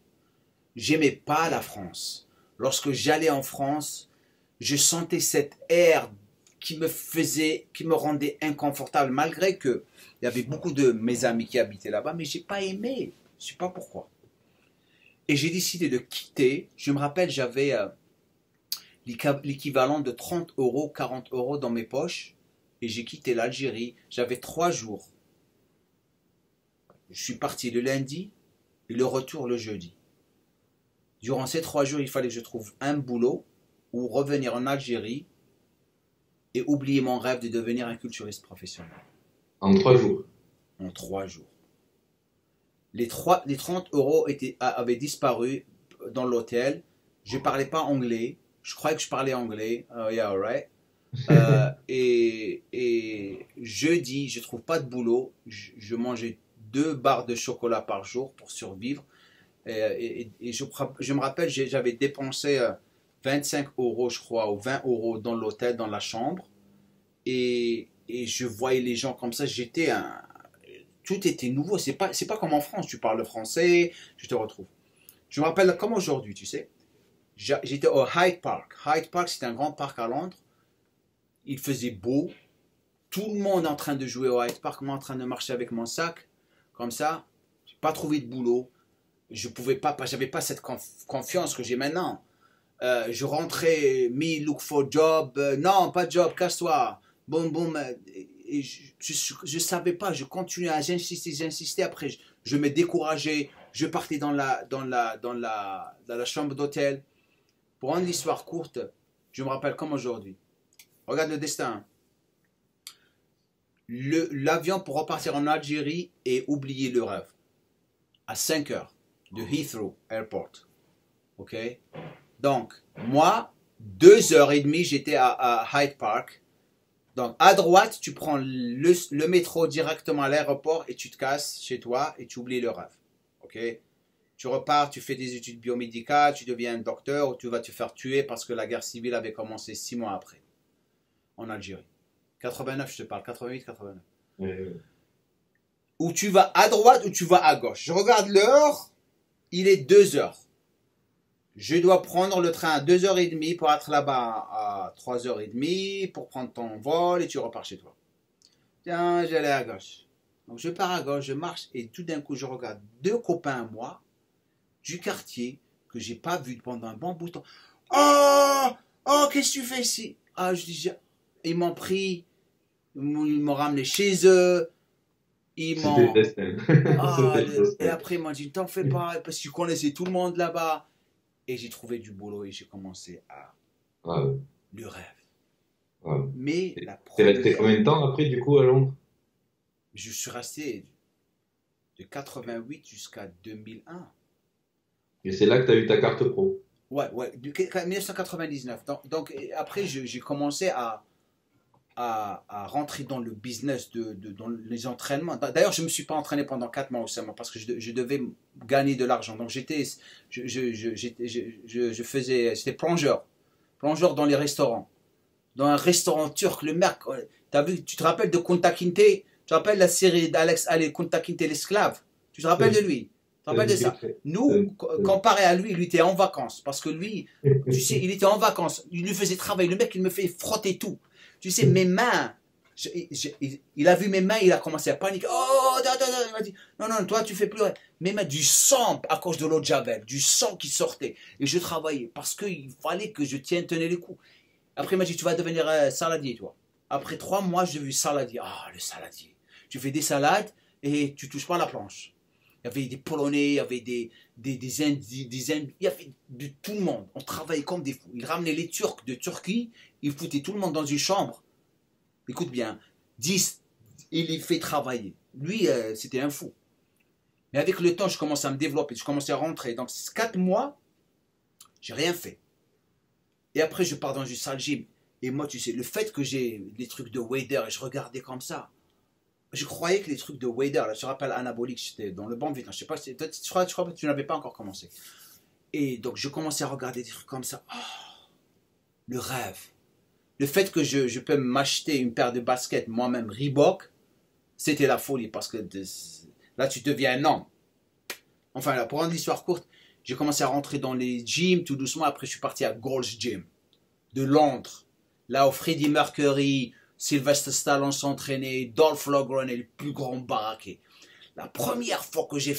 J'aimais pas la France. Lorsque j'allais en France, je sentais cet air qui me rendait inconfortable, malgré que il y avait beaucoup de mes amis qui habitaient là-bas, mais j'ai pas aimé. Je sais pas pourquoi. Et j'ai décidé de quitter. Je me rappelle, j'avais l'équivalent de 30 euros, 40 euros dans mes poches, et j'ai quitté l'Algérie. J'avais 3 jours. Je suis parti le lundi et le retour le jeudi. Durant ces 3 jours, il fallait que je trouve un boulot ou revenir en Algérie et oublier mon rêve de devenir un culturiste professionnel. En 3 jours. En 3 jours. Les 30 euros avaient disparu dans l'hôtel. Je ne parlais pas anglais. Je croyais que je parlais anglais. Yeah, alright. Et jeudi, je ne trouve pas de boulot. Je mangeais 2 barres de chocolat par jour pour survivre. Et je me rappelle, j'avais dépensé 25 euros, je crois, ou 20 euros dans l'hôtel, dans la chambre. Et je voyais les gens comme ça. Tout était nouveau. C'est pas comme en France. Tu parles français, je te retrouve. Je me rappelle comme aujourd'hui, tu sais. J'étais au Hyde Park. Hyde Park, c'est un grand parc à Londres. Il faisait beau. Tout le monde en train de jouer au Hyde Park. Moi en train de marcher avec mon sac. Comme ça. Je n'ai pas trouvé de boulot. Je pouvais pas, j'avais pas cette confiance que j'ai maintenant. Je rentrais, me look for job, non, pas de job, casse-toi. Boum, boum. Et je savais pas, je continuais à j'insistais. Après, je me décourageais. Je partais dans la chambre d'hôtel. Pour rendre l'histoire courte, je me rappelle comme aujourd'hui. Regarde le destin. L'avion pour repartir en Algérie et oublier le rêve. À 5 heures de Heathrow Airport. Ok? Donc, moi, 2h30, j'étais à Hyde Park. Donc, à droite, tu prends le métro directement à l'aéroport et tu te casses chez toi et tu oublies le rêve. Ok? Tu repars, tu fais des études biomédicales, tu deviens un docteur ou tu vas te faire tuer parce que la guerre civile avait commencé 6 mois après, en Algérie. 89, je te parle, 88, 89. Ou tu vas à droite ou tu vas à gauche. Je regarde l'heure, il est 2h. Je dois prendre le train à 2h30 pour être là-bas à 3h30 pour prendre ton vol et tu repars chez toi. Tiens, j'allais à gauche. Donc je pars à gauche, je marche et tout d'un coup je regarde 2 copains à moi du quartier que j'ai pas vu pendant un bon bout de temps. Oh, qu'est-ce que tu fais ici? Ah, je dis, ils m'ont pris, ils m'ont ramené chez eux. C'était le destin. C'était le Et destin. après ils m'ont dit, t'en fais pas parce que tu connaissais tout le monde là-bas. Et j'ai trouvé du boulot et j'ai commencé à Ah ouais. le rêve. Ah ouais. Mais la T'es resté première, combien de temps après, du coup, à Londres? Je suis resté de 88 jusqu'à 2001. Et c'est là que tu as eu ta carte pro. Ouais, ouais, 1999. Donc, après, j'ai commencé à rentrer dans le business dans les entraînements. D'ailleurs, je ne me suis pas entraîné pendant 4 mois au seulement parce que je devais gagner de l'argent. Donc, j'étais plongeur. Plongeur dans les restaurants. Dans un restaurant turc, le mec, t'as vu, tu te rappelles de Kunta Kinte? Tu te rappelles la série d'Alex Haley, Kunta Kinte l'esclave? Tu te rappelles de lui? Tu te rappelles de ça? Nous, comparé à lui, il était en vacances. Parce que lui, tu sais, il était en vacances. Il lui faisait travailler. Le mec, il me fait frotter tout. Tu sais, mes mains, il a vu mes mains, il a commencé à paniquer. Oh, il m'a dit, non, non, toi, tu fais plus rien. Mes mains, du sang à cause de l'eau de Javel, du sang qui sortait. Et je travaillais parce qu'il fallait que je tenais les coups. Après, il m'a dit, tu vas devenir saladier, toi. Après 3 mois, j'ai vu saladier. Ah, le saladier. Tu fais des salades et tu touches pas à la planche. Il y avait des Polonais, il y avait des Indiens, il y avait de tout le monde. On travaillait comme des fous. Ils ramenaient les Turcs de Turquie, ils foutaient tout le monde dans une chambre. Écoute bien, 10, il les fait travailler. Lui, c'était un fou. Mais avec le temps, je commence à me développer, je commence à rentrer. Donc, 4 mois, j'ai rien fait. Et après, je pars dans une salle gym. Et moi, tu sais, le fait que j'ai des trucs de Wader, et je regardais comme ça, je croyais que les trucs de Wader, là, je te rappelle anabolique, j'étais dans le bon vite. Je sais pas, je crois que tu n'avais pas encore commencé. Et donc, je commençais à regarder des trucs comme ça. Oh, le rêve. Le fait que je peux m'acheter une paire de baskets moi-même Reebok, c'était la folie parce que là, tu deviens un homme. Enfin, là, pour rendre l'histoire courte, j'ai commencé à rentrer dans les gyms tout doucement. Après, je suis parti à Gold's Gym de Londres. Là où Freddie Mercury, Sylvester Stallone s'entraînait, Dolph Lundgren est le plus grand baraqué. La première fois que j'ai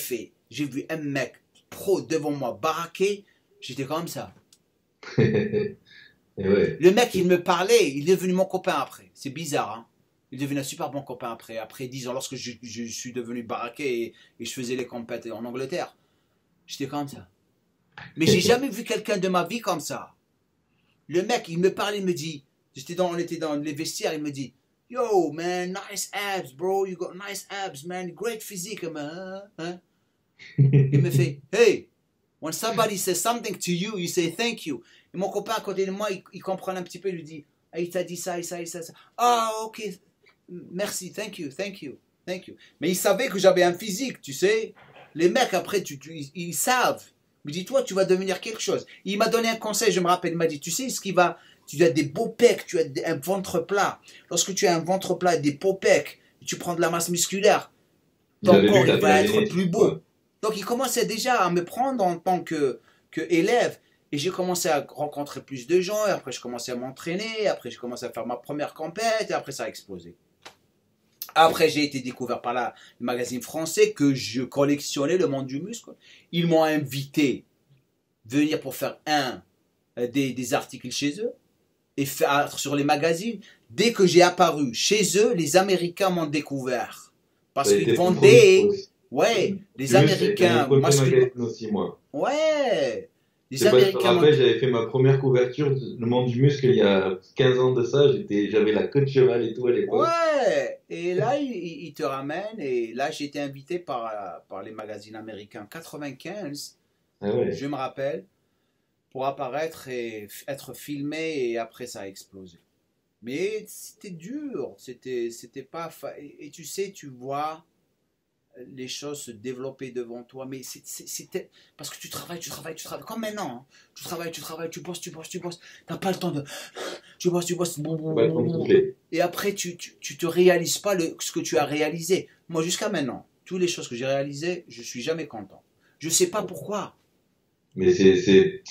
vu un mec pro devant moi baraqué, j'étais comme ça. Ouais. Le mec, il me parlait, il est devenu mon copain après. C'est bizarre, hein. Il est devenu un super bon copain après 10 ans, lorsque je suis devenu baraqué et je faisais les compètes en Angleterre. J'étais comme ça. Mais j'ai jamais vu quelqu'un de ma vie comme ça. Le mec, il me parlait, il me dit, on était dans les vestiaires, il me dit, yo, man, nice abs, bro, you got nice abs, man, great physique, man. Hein? Il me fait, hey, when somebody says something to you, you say thank you. Et mon copain à côté de moi, il comprend un petit peu, il lui dit, ah, il t'a dit ça, ça. Ah, ok, merci, thank you. Mais il savait que j'avais un physique, tu sais. Les mecs, après, ils savent. Il me dit, toi, tu vas devenir quelque chose. Il m'a donné un conseil, je me rappelle, il m'a dit, tu sais ce qui va, tu as des beaux pecs, tu as un ventre plat. Lorsque tu as un ventre plat et des beaux pecs, tu prends de la masse musculaire, ton corps il va être plus beau. Ouais. Donc il commençait déjà à me prendre en tant que élève. Et j'ai commencé à rencontrer plus de gens, et après je commençais à m'entraîner, après je commençais à faire ma première compète, et après ça a explosé. Après j'ai été découvert par le magazine français que je collectionnais, le monde du muscle. Ils m'ont invité à venir pour faire des articles chez eux, et faire sur les magazines. Dès que j'ai apparu chez eux, les Américains m'ont découvert. Parce qu'ils vendaient... Ouais, les Américains... Aussi, moi. Ouais. Les Américains. Après, j'avais fait ma première couverture, le monde du muscle, il y a 15 ans de ça. J'avais la queue de cheval et tout à l'époque. Ouais. Et là, ils te ramènent. Et là, j'ai été invité par les magazines américains. 95, ah ouais. Je me rappelle, pour apparaître et être filmé. Et après, ça a explosé. Mais c'était dur. C'était pas... Et tu sais, tu vois les choses se développer devant toi, mais c'était parce que tu travailles, comme maintenant, hein. Tu travailles, tu bosses, t'as pas le temps de, tu bosses, et après tu te réalises pas ce que tu as réalisé. Moi jusqu'à maintenant, toutes les choses que j'ai réalisées, je suis jamais content. Je sais pas pourquoi. Mais c'est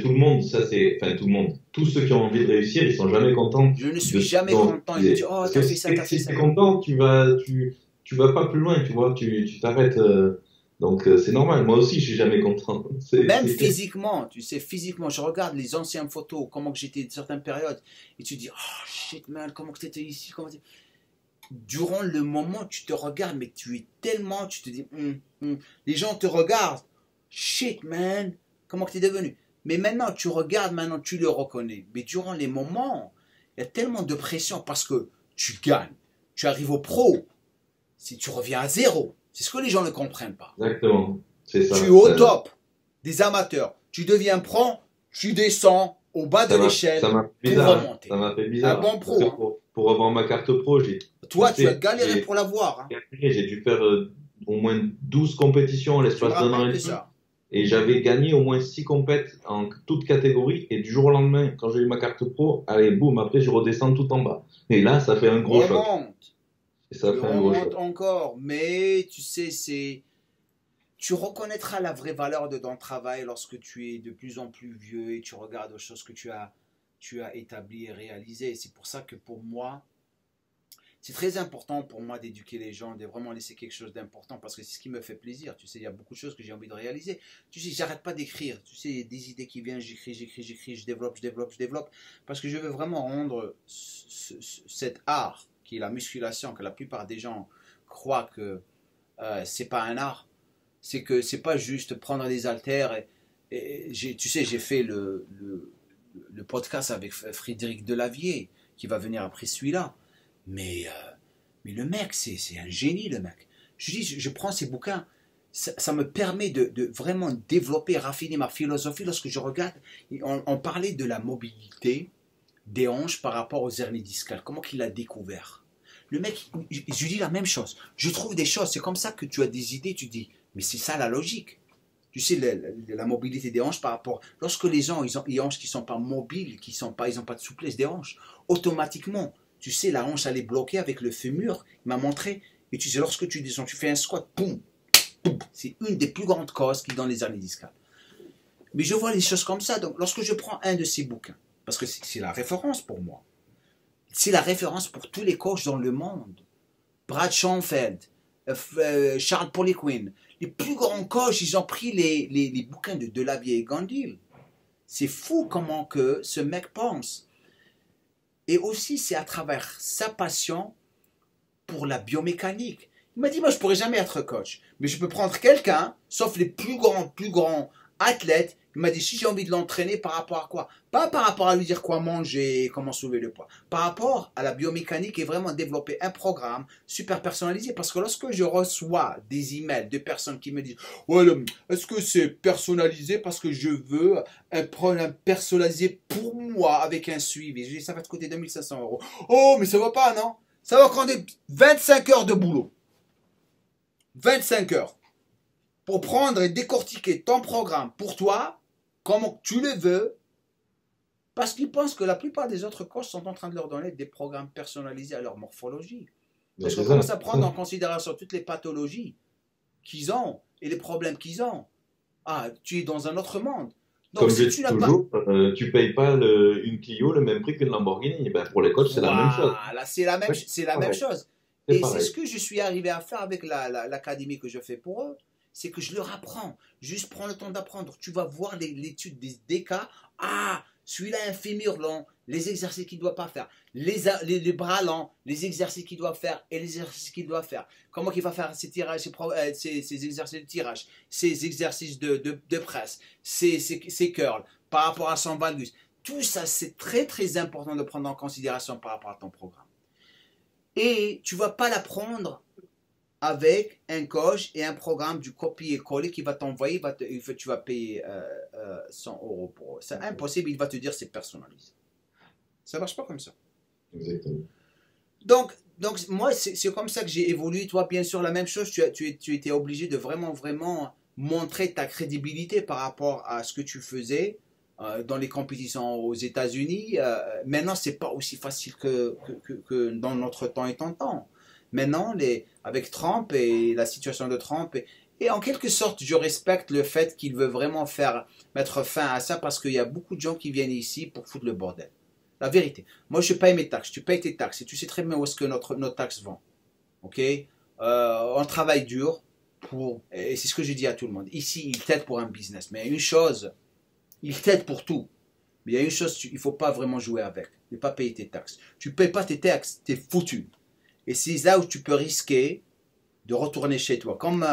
tout le monde, enfin tout le monde. Tous ceux qui ont envie de réussir, ils sont jamais contents. Je ne suis jamais content. Ils me disent, oh, t'as fait ça, t'as fait ça. Si t'es content, tu vas pas plus loin, tu vois, tu t'arrêtes. Donc c'est normal, moi aussi je suis jamais content. Même physiquement, tu sais, physiquement, je regarde les anciennes photos, comment que j'étais de certaines périodes, et tu dis, oh shit man, comment que t'étais ici, durant le moment, tu te regardes, mais tu es tellement, tu te dis, les gens te regardent, shit man, comment que t'es devenu. Mais maintenant, tu regardes, maintenant tu le reconnais. Mais durant les moments, il y a tellement de pression parce que tu gagnes, tu arrives au pro. si tu reviens à zéro. C'est ce que les gens ne comprennent pas. Exactement. C'est ça. Tu es au top des amateurs. Tu deviens pro, tu descends au bas de l'échelle Ça m'a fait pour bizarre. remonter. Ça m'a fait bizarre. Un bon pro. Parce que pour avoir ma carte pro, Toi, tu as galéré pour l'avoir. Hein. j'ai dû faire au moins 12 compétitions en Tu te l'espace d'un an et rappelles de demi. ça? Et j'avais gagné au moins 6 compètes en toutes catégories. Et du jour au lendemain, quand j'ai eu ma carte pro, allez, boum, après je redescends tout en bas. Et là, ça fait un gros choc. Remonte. Et ça Tu fait un gros remontes choc. encore. Mais tu sais, tu reconnaîtras la vraie valeur de ton travail lorsque tu es de plus en plus vieux et tu regardes aux choses que tu as établies et réalisées. C'est pour ça que pour moi, c'est très important pour moi d'éduquer les gens, de vraiment laisser quelque chose d'important parce que c'est ce qui me fait plaisir. Tu sais, il y a beaucoup de choses que j'ai envie de réaliser. Tu sais, j'arrête pas d'écrire. Tu sais, il y a des idées qui viennent, j'écris, je développe. Parce que je veux vraiment rendre cet art qui est la musculation, que la plupart des gens croient que c'est pas un art. C'est que c'est pas juste prendre des haltères. Tu sais, j'ai fait le podcast avec Frédéric Delavier qui va venir après celui-là. Mais le mec, c'est un génie, le mec. Je dis, je prends ces bouquins, ça me permet de vraiment développer, raffiner ma philosophie. Lorsque je regarde, on parlait de la mobilité des hanches par rapport aux hernies discales. Comment qu'il l'a découvert? Le mec, je lui dis la même chose. Je trouve des choses, c'est comme ça que tu as des idées, tu dis, mais c'est ça la logique. Tu sais, la mobilité des hanches par rapport... Lorsque les gens, ils ont des hanches qui ne sont pas mobiles, ils n'ont pas de souplesse des hanches, automatiquement, tu sais, la hanche, elle est bloquée avec le fémur. Il m'a montré. Et tu sais, lorsque tu descends, tu fais un squat, boum, boum. C'est une des plus grandes causes qui est dans les hernies discales. Mais je vois les choses comme ça. Donc, lorsque je prends un de ces bouquins, parce que c'est la référence pour moi, c'est la référence pour tous les coachs dans le monde. Brad Schoenfeld, Charles Poliquin, les plus grands coachs, ils ont pris les bouquins de Delavier et Gandil. C'est fou comment que ce mec pense. Et aussi, c'est à travers sa passion pour la biomécanique. Il m'a dit, moi, je ne pourrais jamais être coach. Mais je peux prendre quelqu'un, sauf les plus grands athlètes. Il m'a dit, si j'ai envie de l'entraîner, par rapport à quoi? Pas par rapport à lui dire quoi manger, comment soulever le poids. Par rapport à la biomécanique et vraiment développer un programme super personnalisé. Parce que lorsque je reçois des emails de personnes qui me disent, ouais, est-ce que c'est personnalisé parce que je veux un programme personnalisé pour moi avec un suivi? Je dis, ça va te coûter 2500 €. Oh, mais ça va pas, non? Ça va prendre 25 heures de boulot. 25 heures. Pour prendre et décortiquer ton programme pour toi, comme tu le veux, parce qu'ils pensent que la plupart des autres coachs sont en train de leur donner des programmes personnalisés à leur morphologie. Parce qu'on commence à prendre en considération toutes les pathologies qu'ils ont et les problèmes qu'ils ont. Ah, tu es dans un autre monde. Donc, comme si je dis toujours, tu ne payes pas une Clio le même prix qu'une Lamborghini. Ben, pour les coachs, c'est la même chose. Voilà, c'est la même chose. Et c'est ce que je suis arrivé à faire avec l'académie que je fais pour eux. C'est que je leur apprends. Juste prends le temps d'apprendre. Tu vas voir l'étude des cas. Ah, celui-là a un fémur long, les exercices qu'il ne doit pas faire. Les bras longs, les exercices qu'il doit faire et les exercices qu'il doit faire. Comment il va faire ses tirages, ses exercices de tirage, ses exercices de presse, ses curls, par rapport à son valgus. Tout ça, c'est très très important de prendre en considération par rapport à ton programme. Et tu ne vas pas l'apprendre avec un coach et un programme du copier-coller qui va t'envoyer, tu vas payer 100 € pour eux. C'est impossible, il va te dire c'est personnalisé. Ça ne marche pas comme ça. Exactement. Donc moi, c'est comme ça que j'ai évolué. Toi, bien sûr, la même chose, tu étais obligé de vraiment montrer ta crédibilité par rapport à ce que tu faisais dans les compétitions aux États-Unis. Maintenant, ce n'est pas aussi facile que dans notre temps et ton temps. Maintenant, avec Trump et la situation de Trump, et en quelque sorte, je respecte le fait qu'il veut vraiment mettre fin à ça parce qu'il y a beaucoup de gens qui viennent ici pour foutre le bordel. La vérité. Moi, je paye mes taxes, tu payes tes taxes et tu sais très bien où est-ce que nos taxes vont. Ok? On travaille dur et c'est ce que je dis à tout le monde. Ici, ils t'aident pour un business, mais une chose, ils t'aident pour tout. Mais il y a une chose, il ne faut pas vraiment jouer avec. Ne pas payer tes taxes. Tu ne payes pas tes taxes, tu es foutu. Et c'est là où tu peux risquer de retourner chez toi. Comme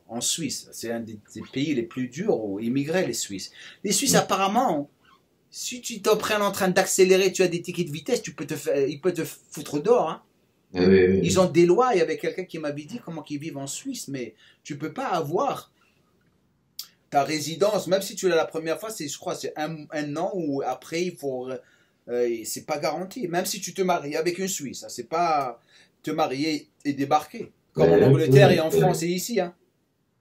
en Suisse, c'est un des pays les plus durs où immigrer, les Suisses. Les Suisses, apparemment, si tu t'en prends en train d'accélérer, tu as des tickets de vitesse, il peut te foutre dehors. Hein. Ah oui, oui, Ils oui. ont des lois. Il y avait quelqu'un qui m'avait dit comment ils vivent en Suisse, mais tu peux pas avoir ta résidence, même si tu l'as la première fois, je crois, c'est un an ou après, c'est pas garanti. Même si tu te maries avec une Suisse, hein, c'est pas te marier et débarquer. Comme en Ben, Angleterre et oui, en France et ici, hein.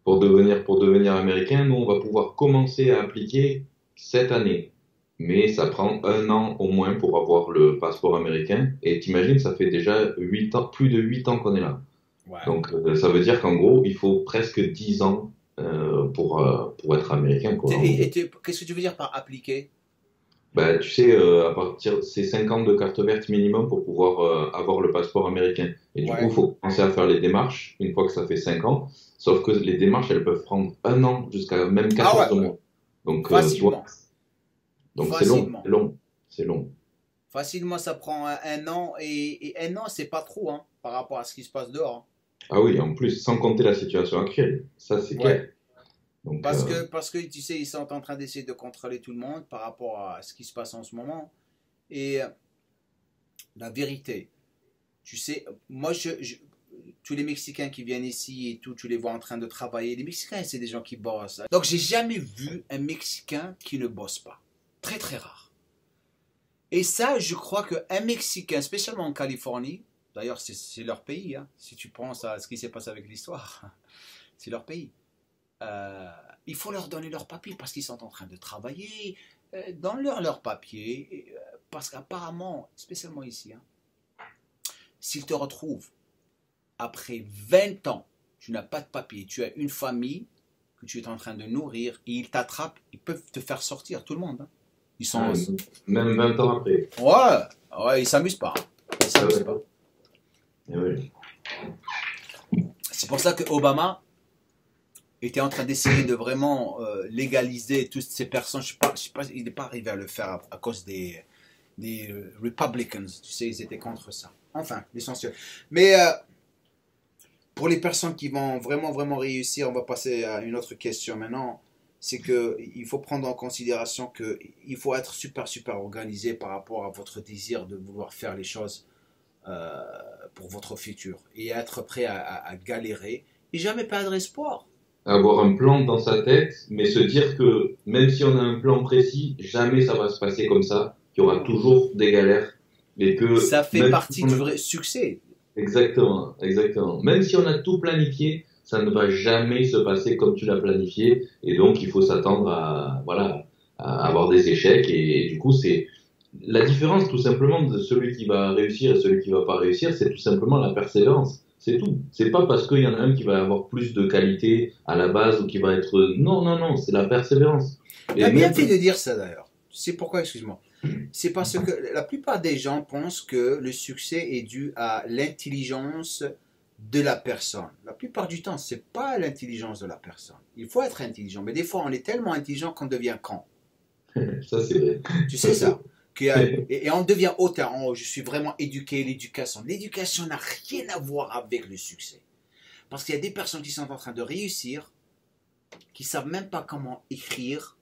pour devenir américain, nous, on va pouvoir commencer à appliquer cette année. Mais ça prend un an au moins pour avoir le passeport américain. Et t'imagines, ça fait déjà 8 ans, plus de 8 ans qu'on est là. Ouais. Donc, ça veut dire qu'en gros, il faut presque 10 ans pour être américain, quoi, en gros. Qu'est-ce que tu veux dire par appliquer? Bah, tu sais, à partir, c'est 5 ans de carte verte minimum pour pouvoir avoir le passeport américain. Et du coup, il Ouais. faut commencer à faire les démarches une fois que ça fait 5 ans. Sauf que les démarches, elles peuvent prendre un an jusqu'à même Ah 14 ouais, mois. Donc, tu vois, facilement. donc c'est long, Facilement. c'est long, c'est long. Facilement, ça prend un an et un an, c'est pas trop hein, par rapport à ce qui se passe dehors, Ah oui, en plus, sans compter la situation actuelle. Ça, c'est hein. Ouais. clair. Donc, Parce que tu sais, ils sont en train d'essayer de contrôler tout le monde par rapport à ce qui se passe en ce moment. Et la vérité, tu sais, moi, tous les Mexicains qui viennent ici et tout, tu les vois en train de travailler. Les Mexicains, c'est des gens qui bossent. Donc, j'ai jamais vu un Mexicain qui ne bosse pas. Très, très rare. Et ça, je crois qu'un Mexicain, spécialement en Californie, d'ailleurs, c'est leur pays, hein, si tu penses à ce qui s'est passé avec l'histoire, c'est leur pays. Euh, il faut leur donner leur papier parce qu'ils sont en train de travailler. Donne-leur leur papier parce qu'apparemment, spécialement ici, hein, s'ils te retrouvent après 20 ans, tu n'as pas de papier, tu as une famille que tu es en train de nourrir et ils t'attrapent, ils peuvent te faire sortir, tout le monde, hein. Ils sont. euh, même 20 ans après. Ouais, ouais, ils s'amusent pas, hein. Ils Ah s'amusent ouais, pas. ah ouais. C'est pour ça que Obama était en train d'essayer de vraiment légaliser toutes ces personnes. Je sais pas, il n'est pas arrivé à le faire à cause des Republicans. Tu sais, ils étaient contre ça. Enfin, l'essentiel. Mais pour les personnes qui vont vraiment, vraiment réussir, on va passer à une autre question maintenant. C'est que il faut prendre en considération que il faut être super, super organisé par rapport à votre désir de vouloir faire les choses euh, pour votre futur et être prêt à galérer et jamais perdre espoir. Avoir un plan dans sa tête, mais se dire que même si on a un plan précis, jamais ça va se passer comme ça, qu'il y aura toujours des galères, et que Ça fait même si partie on du a... vrai succès. Exactement, exactement. Même si on a tout planifié, ça ne va jamais se passer comme tu l'as planifié, et donc il faut s'attendre à, voilà, à avoir des échecs, et du coup c'est la différence tout simplement de celui qui va réussir et celui qui va pas réussir, c'est tout simplement la persévérance. C'est tout. C'est pas parce qu'il y en a un qui va avoir plus de qualité à la base ou qui va être... Non, non, non, c'est la persévérance. Tu as Et bien même... fait de dire ça d'ailleurs. C'est pourquoi, excuse-moi. C'est parce que la plupart des gens pensent que le succès est dû à l'intelligence de la personne. La plupart du temps, c'est pas l'intelligence de la personne. Il faut être intelligent, mais des fois, on est tellement intelligent qu'on devient con. Ça, c'est vrai. Tu Ça, sais c'est ça? Et on devient hautain. Oh, je suis vraiment éduqué, l'éducation. L'éducation n'a rien à voir avec le succès. Parce qu'il y a des personnes qui sont en train de réussir, qui savent même pas comment écrire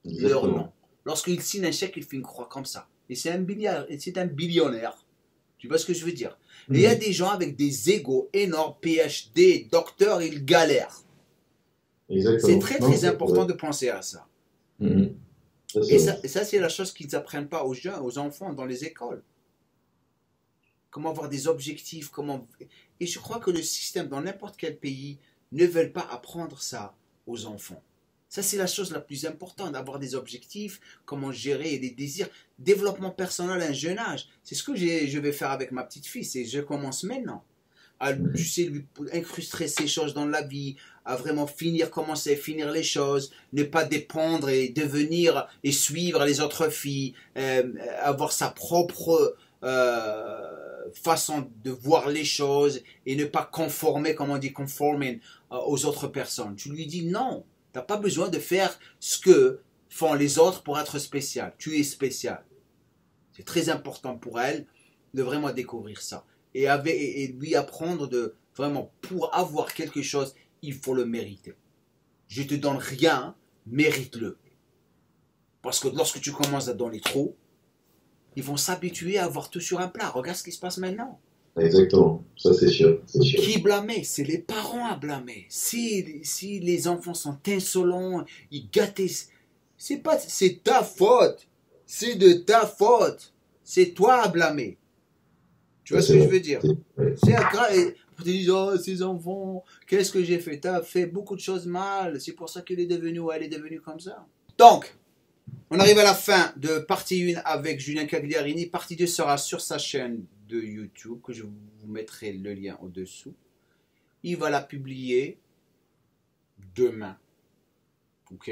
leur nom. exactement. Lorsqu'il signe un chèque, il fait une croix comme ça. Et c'est un billionnaire. Tu vois ce que je veux dire? Et il y a Mhm. des gens avec des égos énormes, PhD, docteurs, ils galèrent. C'est Exactement. très Non, très c'est important vrai. de penser à ça. Mhm. Ça, c'est Et vrai. ça c'est la chose qu'ils n'apprennent pas aux jeunes, aux enfants dans les écoles. Comment avoir des objectifs, comment... Et je crois que le système, dans n'importe quel pays, ne veut pas apprendre ça aux enfants. Ça, c'est la chose la plus importante, d'avoir des objectifs, comment gérer les désirs. Développement personnel à un jeune âge. C'est ce que je vais faire avec ma petite fille. Je commence maintenant. À, tu Mhm. sais, lui incruster ces choses dans la vie, à vraiment commencer à finir les choses, ne pas dépendre et devenir et suivre les autres filles, avoir sa propre façon de voir les choses et ne pas conformer, comme on dit, conforming aux autres personnes. Tu lui dis non, tu n'as pas besoin de faire ce que font les autres pour être spécial. Tu es spécial. C'est très important pour elle de vraiment découvrir ça. Et lui apprendre de vraiment, pour avoir quelque chose, il faut le mériter. Je te donne rien, mérite-le. Parce que lorsque tu commences à donner trop, ils vont s'habituer à avoir tout sur un plat. Regarde ce qui se passe maintenant. Exactement. Ça, c'est sûr. C'est sûr. Qui blâmer? C'est les parents à blâmer. Si les enfants sont insolents, ils gâtent, c'est ta faute. C'est de ta faute. C'est toi à blâmer. Tu vois Ça, ce c'est que je vrai. veux dire? C'est grave. Et tu te dis, oh, ces enfants, qu'est-ce que j'ai fait? T'as fait beaucoup de choses mal. C'est pour ça qu'il est devenu ou elle est devenue comme ça. Donc, on arrive à la fin de partie 1 avec Julien Cagliarini. Partie 2 sera sur sa chaîne de YouTube, que je vous mettrai le lien au-dessous. Il va la publier demain. Ok?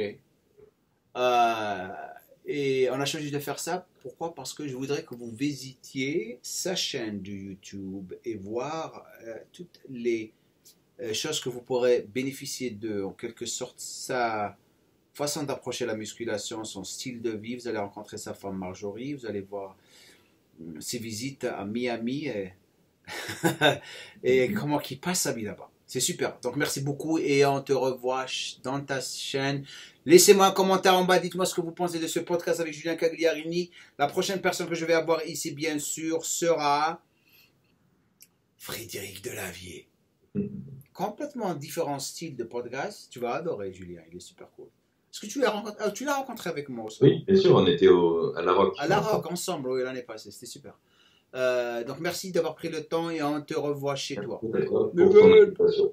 Et on a choisi de faire ça. Pourquoi? Parce que je voudrais que vous visitiez sa chaîne de YouTube et voir toutes les choses que vous pourrez bénéficier de, en quelque sorte, sa façon d'approcher la musculation, son style de vie. Vous allez rencontrer sa femme Marjorie, vous allez voir ses visites à Miami et comment il passe sa vie là-bas. C'est super. Donc merci beaucoup et on te revoit dans ta chaîne. Laissez-moi un commentaire en bas. Dites-moi ce que vous pensez de ce podcast avec Julien Cagliarini. La prochaine personne que je vais avoir ici, bien sûr, sera Frédéric Delavier. Complètement différent style de podcast. Tu vas adorer Julien. Il est super cool. Est-ce que tu l'as rencontré avec moi aussi? Oui, bien sûr, on était à La Roque. À La Roque, ensemble, oui, l'année passée. C'était super. Donc merci d'avoir pris le temps et on te revoit chez toi. Pour ton invitation.